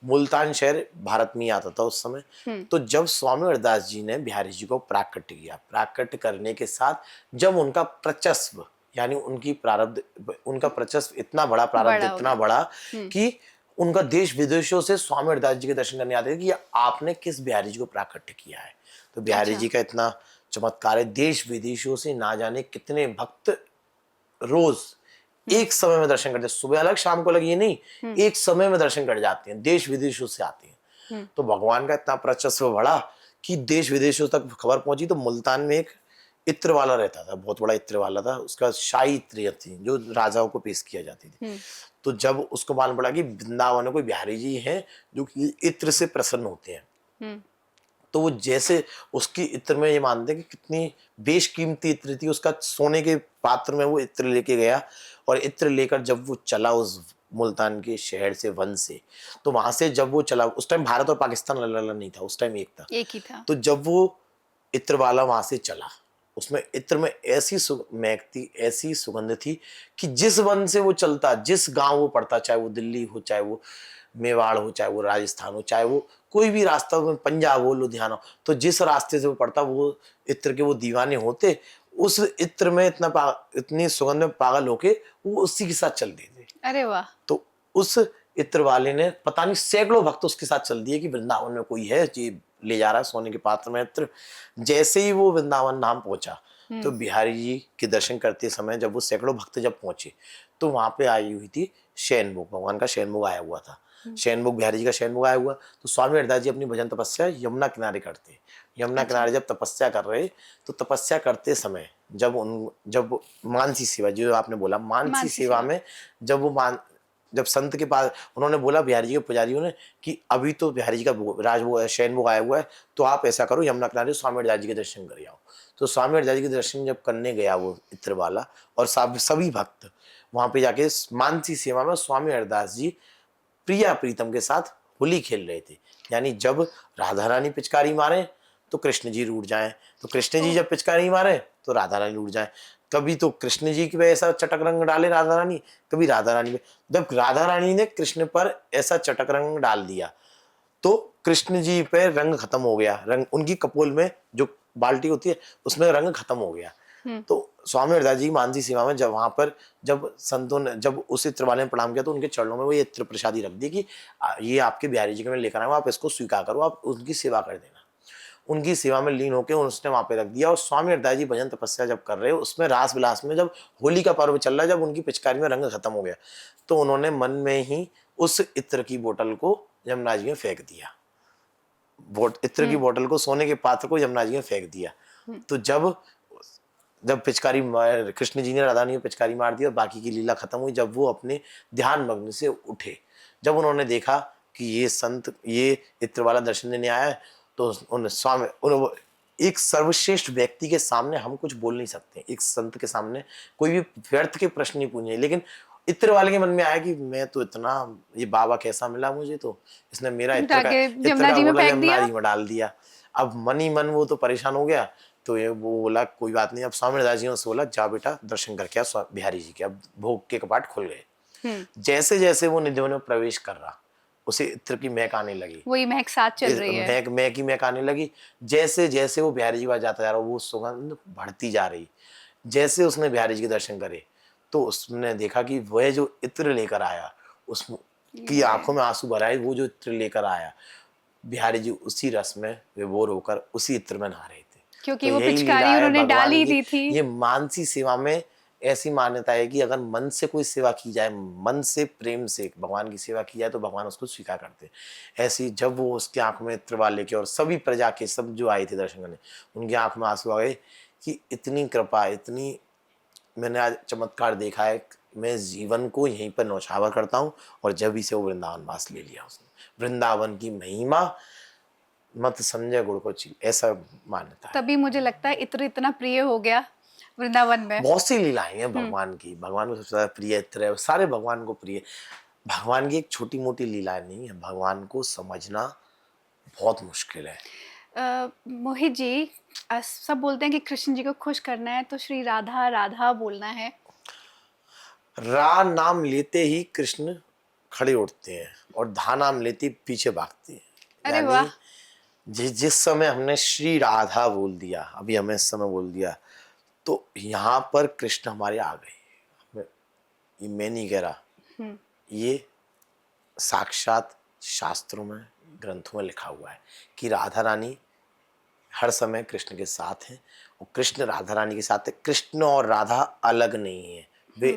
मुल्तान शहर भारत में ही आता था उस समय। तो जब स्वामी हरिदास जी ने बिहारी जी को प्राकट किया, प्राकट करने के साथ जब उनका प्रचस्व, यानी उनका प्रचस्व इतना बड़ा, प्रारब्ध इतना बड़ा कि उनका देश विदेशों से स्वामी हरिदास जी के दर्शन करने आते थे कि आपने किस बिहारी जी को प्राकट किया है। तो बिहारी जी का इतना चमत्कार है, देश विदेशों से ना जाने कितने भक्त रोज एक समय में दर्शन करते हैं। सुबह अलग, शाम को अलग, ये नहीं, एक समय में दर्शन कर जाते हैं, देश विदेशों से आते हैं। तो भगवान का इतना प्रचस्व बढ़ा कि देश विदेशों तक खबर पहुंची। तो मुल्तान में एक इत्र वाला रहता था, बहुत बड़ा इत्र वाला था, उसका शाही इत्र थी जो राजाओं को पेश किया जाती थी। तो जब उसको मालूम पड़ा कि वृंदावन में कोई बिहारी जी हैं जो कि इत्र से प्रसन्न होते हैं, तो वो जैसे उसकी इत्र में ये मानते हैं कि कितनी बेशकीमती इत्र थी, उसका सोने के पात्र में वो इत्र लेके गया, और इत्र लेकर जब वो चला उस मुल्तान के शहर से, वन से, तो वहां से जब वो चला, उस टाइम भारत और पाकिस्तान अलग अलग नहीं था, उस टाइम एक ही था। तो जब वो इत्र वाला वहां से चला, उसमें इत्र में ऐसी महक थी, ऐसी सुगंध थी कि जिस वन से वो चलता, जिस गांव वो पड़ता, चाहे वो दिल्ली हो, चाहे वो मेवाड़ हो, चाहे वो राजस्थान हो, चाहे वो कोई भी रास्ता हो, पंजाब हो, लुधियाना हो, तो जिस रास्ते से वो पड़ता, वो इत्र के वो दीवाने होते, उस इत्र में इतनी सुगंध में पागल होके वो उसी के साथ चल दिए थे। अरे वाह। तो उस इत्र वाले ने पता नहीं सैकड़ों भक्त उसके साथ चल दिए कि वृंदावन में कोई है, ये ले जा रहा है सोने के पात्र में इत्र। जैसे ही वो वृंदावन धाम पहुंचा तो बिहारी जी के दर्शन करते समय जब वो सैकड़ों भक्त जब पहुंचे तो वहां पे आई हुई थी शैनमुख, भगवान का शैनमुख आया हुआ था। शैनमुख, बिहारी जी का शैनमुख आया हुआ। तो स्वामी हरिदास जी अपनी भजन तपस्या यमुना किनारे करते। यमुना किनारे जब तपस्या कर रहे तो तपस्या करते समय जब मानसी सेवा, जो आपने बोला मानसी सेवा में, जब संत के पास उन्होंने बोला बिहारी जी के पुजारियों ने कि अभी तो बिहारी जी का शैनमुख आया हुआ है, तो आप ऐसा करो यमुना किनारे स्वामी हरिदास जी के दर्शन कर आओ। तो स्वामी हरिदास जी के दर्शन जब करने गया वो इत्र वाला और सभी भक्त वहां पे जाके मानसी सेवा में स्वामी हरिदास जी प्रिया प्रीतम के साथ होली खेल रहे थे। यानी जब राधा रानी पिचकारी मारे तो कृष्ण जी रूठ जाएं, तो कृष्ण जी जब पिचकारी मारे तो राधा रानी रूठ जाएं। कभी तो कृष्ण जी पे ऐसा चटक रंग डाले राधा रानी, कभी राधा रानी पे। जब राधा रानी ने कृष्ण पर ऐसा चटक रंग डाल दिया तो कृष्ण जी पे रंग खत्म हो गया, रंग उनकी कपोल में जो बाल्टी होती है उसमें रंग खत्म हो गया। तो स्वामी हरिदास जी की मानसी सेवा में जब वहां पर जब संतों ने जब उस इत्र वाले ने प्रणाम किया तो उनके चरणों में वो ये इत्र प्रसादी रख दी कि ये आपके बिहारी जी के मैं लेकर आया हूं, आप इसको स्वीकार करो, आप उनकी सेवा कर देना। उनकी सेवा में लीन होकर उसने वहां पे रख दिया। और स्वामी हरिदास जी भजन तपस्या जब कर रहे हो उसमें रास विलास में, जब होली का पर्व चल रहा है, जब उनकी पिचकारी में रंग खत्म हो गया तो उन्होंने मन में ही उस इत्र की बोतल को यमुना जी में फेंक दिया। इत्र की बोतल को, सोने के पात्र को यमुना जी में फेंक दिया। तो जब पिचकारी कृष्ण जी ने राधा रानी में पिचकारी मार दी और बाकी की लीला खत्म हुई, जब वो अपने ध्यान मग्न से उठे, जब उन्होंने देखा कि ये संत ये इत्र वाला दर्शन देने आया है, तो एक सर्वश्रेष्ठ व्यक्ति के सामने हम कुछ बोल नहीं सकते, एक संत के सामने कोई भी व्यर्थ के प्रश्न नहीं पूछे। लेकिन इत्र वाले के मन में आया कि मैं तो इतना, ये बाबा कैसा मिला मुझे, तो इसने मेरा इत्र का यमुना जी में फेंक यमुना दिया। जी में डाल दिया। अब मन ही मन वो तो परेशान हो गया। तो ये वो बोला कोई बात नहीं। अब स्वामी हरिदास जी ने उससे बोला जा बेटा दर्शन करके आ बिहारी जी के। अब भोग के कपाट खुल गए। जैसे जैसे वो निधियों में प्रवेश कर रहा उसे इत्र की महक आने लगी, वही महक साथ चल रही है, महक आने लगी। जैसे जैसे वो बिहारी जी के पास जाता जा रहा वो सुगंध बढ़ती जा रही। जैसे उसने बिहारी जी के दर्शन करे तो उसने देखा कि वह जो इत्र लेकर आया उसकी आंखों में आंसू भर आए। वो जो इत्र लेकर आया बिहारी जी उसी रस में विभोर होकर उसी इत्र में नहा रहे थे। क्योंकि तो वो यही लीला पिचकारी है उन्होंने भगवान डाली की। दी थी। ये मानसी सेवा में ऐसी मान्यता है कि अगर मन से कोई सेवा की जाए, मन से प्रेम से भगवान की सेवा की जाए तो भगवान उसको स्वीकार करते हैं। ऐसी जब वो उसके आंखों में इत्र वाले के और सभी प्रजा के सब जो आए थे दर्शन करने, उनकी आंख में आंसू आ गए कि इतनी कृपा, इतनी मैंने आज चमत्कार देखा है। मैं जीवन को यहीं पर नौछावर करता हूँ। और जब ही से वो वृंदावन वास ले लिया उसने। वृंदावन की महिमा मत समझे गुड़ को चील, ऐसा मान्यता है। तभी मुझे लगता है इत्र इतना प्रिय हो गया वृंदावन में। बहुत सी लीलाएं हैं भगवान की। भगवान को सबसे ज्यादा प्रिय इत्र है, सारे भगवान को प्रिय। भगवान की एक छोटी मोटी लीलाएं नहीं है, भगवान को समझना बहुत मुश्किल है। मोहित जी, सब बोलते हैं कि कृष्ण जी को खुश करना है तो श्री राधा राधा बोलना है। रा नाम लेते ही कृष्ण खड़े उठते हैं और धा नाम लेते ही पीछे भागते हैं। अरे वाह। जिस समय हमने श्री राधा बोल दिया, अभी हमें इस समय बोल दिया, तो यहाँ पर कृष्ण हमारे आ गए। ये मैं नहीं कह रहा, ये साक्षात शास्त्रों में ग्रंथों में लिखा हुआ है कि राधा रानी हर समय कृष्ण के साथ हैं और कृष्ण राधा रानी के साथ है। कृष्ण और राधा अलग नहीं है, वे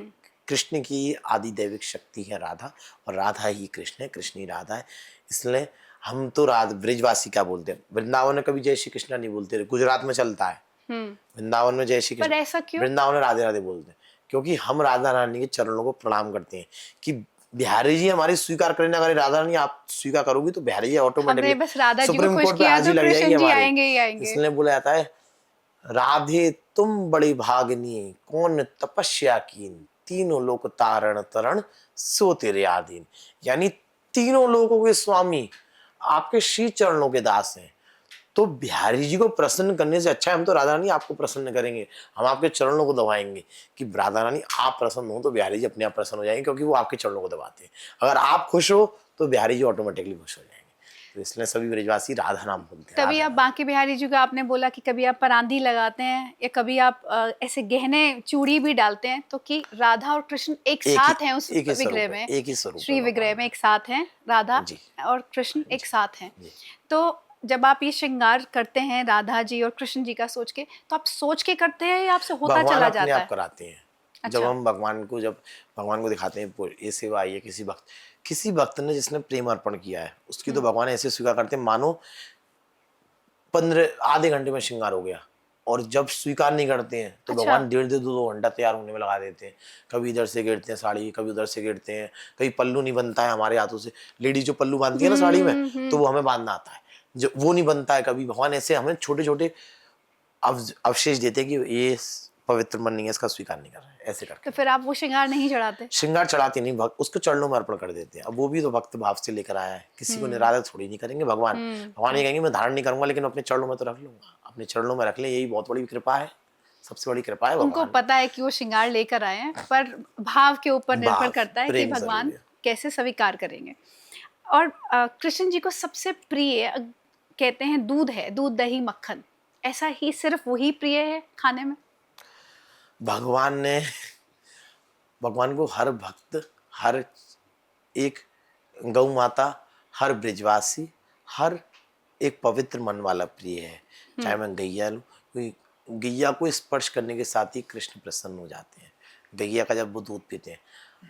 कृष्ण की आदि दैविक शक्ति है राधा, और राधा ही कृष्ण है, कृष्ण ही राधा है। इसलिए हम तो ब्रिजवासी क्या बोलते हैं, वृंदावन में कभी जय श्री कृष्ण नहीं बोलते, गुजरात में चलता है वृंदावन में जय श्री पर कृष्ण, ऐसा क्यों? वृंदावन में राधे राधे बोलते हैं। क्योंकि हम राधा रानी के चरणों को प्रणाम करते हैं कि बिहारी जी हमारी स्वीकार करें ना करें, राधा रानी आप स्वीकार करोगी तो Bihari ji automatically supreme court पे हाजिर लग जाएगी हमारी। इसलिए बोला जाता है राधे तुम बड़ी भागनी, कौन तपस्या कीन, तीनों लोक तारण तरण सो तेरे आधीन। यानी तीनों लोगों के स्वामी आपके श्री चरणों के दास हैं। तो बिहारी जी को प्रसन्न करने से अच्छा है हम तो राधा रानी आपको प्रसन्न करेंगे, हम आपके चरणों को दबाएंगे कि राधा रानी आप प्रसन्न हो तो बिहारी जी अपने आप प्रसन्न हो जाएंगे, क्योंकि वो आपके चरणों को दबाते हैं। अगर आप खुश हो तो बिहारी जी ऑटोमेटिकली खुश हो जाएंगे। तो इसलिए सभी ब्रजवासी राधा नाम बोलते हैं। तभी राधा आप बांके बिहारी जी का आपने बोला कि कभी आप परांदी लगाते हैं या कभी आप ऐसे गहने चूड़ी भी डालते हैं, तो कि राधा और कृष्ण एक साथ हैं उस एक ही विग्रह स्वरूप है, में, एक ही स्वरूप है श्री विग्रह भगवान में का। एक साथ हैं राधा जी और कृष्ण एक जी साथ हैं। जी। तो जब आप ये श्रृंगार करते हैं राधा जी और कृष्ण जी का सोच के, तो आप सोच के करते हैं या आपसे होता भगवान चला अपने जाता आप है? कराते हैं। जब अच्छा। हम जब भगवान को दिखाते हैं ये सेवा आई है, किसी भक्त ने जिसने प्रेम अर्पण किया है उसकी तो भगवान ऐसे स्वीकार करते हैं मानो 15 आधे घंटे में श्रृंगार हो गया। और जब स्वीकार नहीं करते हैं तो अच्छा। भगवान 1.5 2 घंटा तैयार होने में लगा देते हैं। कभी इधर से गिरते हैं साड़ी, कभी उधर से गिरते हैं, कभी पल्लू नहीं बनता है हमारे हाथों से। लेडीज जो पल्लू बांधती है ना साड़ी में, तो वो हमें बांधना आता है, जो वो नहीं बनता है कभी। भगवान ऐसे हमें छोटे छोटे अवशेष देते हैं कि ये पवित्र मन नहीं है, इसका स्वीकार नहीं कर रहे हैं, ऐसे करके। तो फिर आप वो श्रृंगार नहीं चढ़ाते? श्रृंगार चढ़ाते नहीं, भक्त उसको चरणों में अर्पण कर देते हैं। अब वो भी तो भक्त भाव से लेकर आया है, किसी को निरादर थोड़ी नहीं करेंगे भगवान। भगवान ये कहेंगे मैं धारण नहीं करूंगा लेकिन अपने चरणों में तो रख लूंगा, अपने चरणों में रख ले, यही बहुत बड़ी कृपा है, सबसे बड़ी कृपा है उनको भगवान। पता है कि वो श्रृंगार लेकर आए हैं, पर भाव के ऊपर निर्भर भाव करता है कि प्रेम भगवान जरूरी है। कैसे स्वीकार करेंगे। और कृष्ण जी को सबसे प्रिय कहते हैं दूध है, दूध दही मक्खन, ऐसा ही सिर्फ वही प्रिय है खाने में? भगवान ने भगवान को हर भक्त, हर एक गौ माता, हर ब्रिजवासी, हर एक पवित्र मन वाला प्रिय है। चाहे मैं गैया लूँ, क्योंकि गैया को स्पर्श करने के साथ ही कृष्ण प्रसन्न हो जाते हैं। गैया का जब वो दूध पीते हैं,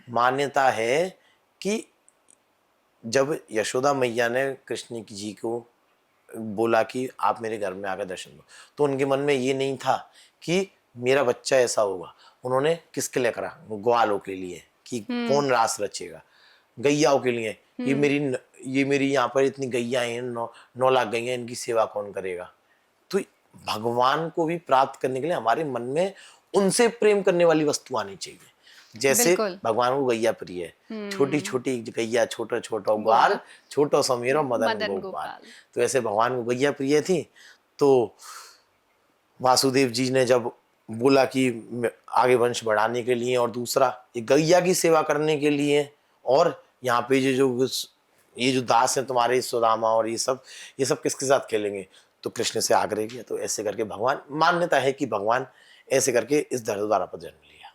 मान्यता है कि जब यशोदा मैया ने कृष्ण जी को बोला कि आप मेरे घर में आकर दर्शन दो, तो उनके मन में ये नहीं था कि मेरा बच्चा ऐसा होगा। उन्होंने किसके लिए करा? ग्वालों के लिए, कि कौन रास रचेगा, गैयाओं के लिए। ये मेरी यहाँ पर इतनी गैया हैं, 9 लाख गैया, इनकी सेवा कौन करेगा? तो भगवान को भी प्राप्त करने के लिए हमारे मन में उनसे प्रेम करने वाली वस्तु आनी चाहिए। जैसे बिल्कुल। भगवान को गैया प्रिय है, छोटी छोटी गैया, छोटा छोटा ग्वाल, ग्वाल, छोटा समीरो मदन मदन गोपाल। गोपाल। तो ऐसे भगवान को गैया प्रिय थी। तो वासुदेव जी ने जब बोला कि आगे वंश बढ़ाने के लिए और दूसरा ये गैया की सेवा करने के लिए, और यहाँ पे ये जो दास हैं तुम्हारे सुदामा और ये सब किसके साथ खेलेंगे? तो कृष्ण से आग्रह किया। तो ऐसे करके भगवान, मान्यता है कि भगवान ऐसे करके इस धरती पर जन्म लिया।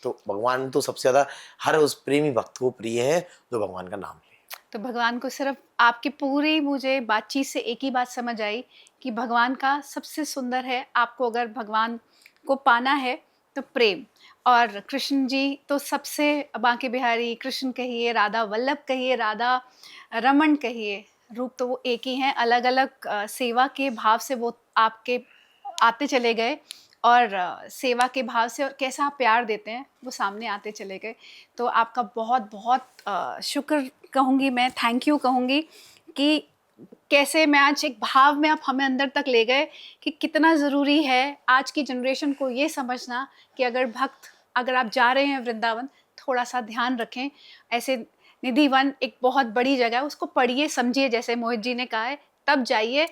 तो भगवान तो सबसे ज्यादा हर उस प्रेमी भक्त को प्रिय है जो भगवान का नाम ले। तो भगवान को सिर्फ आपकी पूरी मुझे बातचीत से एक ही बात समझ आई कि भगवान का सबसे सुंदर है, आपको अगर भगवान को पाना है तो प्रेम। और कृष्ण जी तो सबसे, बांके बिहारी कृष्ण कहिए, राधा वल्लभ कहिए, राधा रमन कहिए, रूप तो वो एक ही हैं, अलग अलग सेवा के भाव से वो आपके आते चले गए, और सेवा के भाव से और कैसा आप प्यार देते हैं वो सामने आते चले गए। तो आपका बहुत बहुत शुक्र कहूँगी मैं, थैंक यू कहूँगी कि कैसे मैं आज एक भाव में आप हमें अंदर तक ले गए कि कितना ज़रूरी है आज की जनरेशन को ये समझना कि अगर आप जा रहे हैं वृंदावन, थोड़ा सा ध्यान रखें। ऐसे निधि वन एक बहुत बड़ी जगह है, उसको पढ़िए समझिए, जैसे मोहित जी ने कहा है, तब जाइए,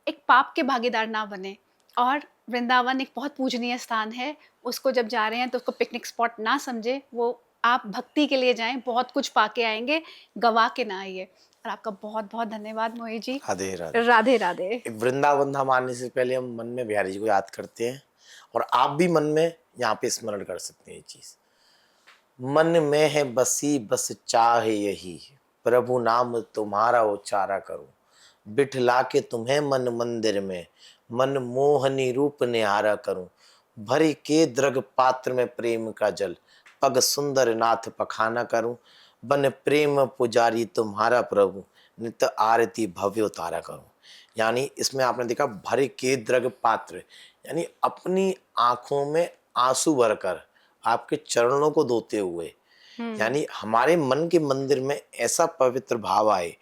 एक पाप के भागीदार ना बने। और वृंदावन एक बहुत पूजनीय स्थान है, उसको जब जा रहे हैं तो उसको पिकनिक स्पॉट ना समझे, वो आप भक्ति के लिए जाएं, बहुत कुछ पाके आएंगे, गवा के ना आइए। और आपका बहुत बहुत धन्यवाद मोहित जी। राधे राधे। राधे राधे। वृंदावन धाम आने से पहले हम मन में बिहारी जी को याद करते हैं, और आप भी मन में यहाँ पे स्मरण कर सकते हैं ये चीज। मन में है बसी बस चाहे यही, प्रभु नाम तुम्हारा उच्चारा करूं, बिठला के तुम्हें मन मंदिर में, मन मोहनी रूप निहारा करूं, भरी के द्रग पात्र में प्रेम का जल, पग सुंदर नाथ पखाना करूं, बन प्रेम पुजारी तुम्हारा प्रभु, नित्य आरती भव्य उतारा करूं। यानी इसमें आपने देखा भरे के द्रग पात्र, यानी अपनी आंखों में आंसू भरकर आपके चरणों को धोते हुए, यानी हमारे मन के मंदिर में ऐसा पवित्र भाव आए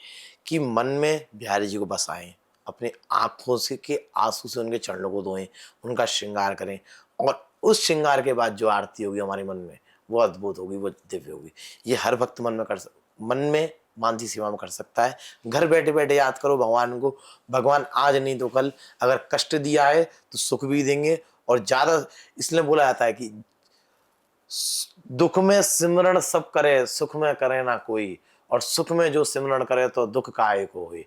कि मन में बिहारी जी को बसाएं, अपने आंखों से के आंसू से उनके चरणों को धोएं, उनका श्रृंगार करें, और उस श्रृंगार के बाद जो आरती होगी हमारे मन में, वो अद्भुत होगी, वो दिव्य होगी। ये हर भक्त मन में मानसी सेवा में कर सकता है। घर बैठे बैठे याद करो भगवान को, भगवान आज नहीं तो कल अगर कष्ट दिया है तो सुख भी देंगे। और ज्यादा इसलिए बोला जाता है कि दुख में सिमरण सब करे, सुख में करे ना कोई, और सुख में जो सिमरण करे तो दुख काहे को होई।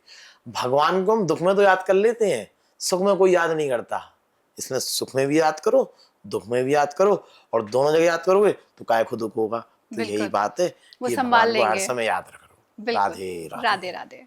भगवान को हम दुख में तो याद कर लेते हैं, सुख में कोई याद नहीं करता। इसमें सुख में भी याद करो, दुख में भी याद करो, और दोनों जगह याद करोगे तो काय को दुख होगा। तो यही बिल्कुल, बात है वो कि संभाल भगवान को हर लेंगे। समय याद रखो। बिल्कुल। राधे राधे। राधे राधे।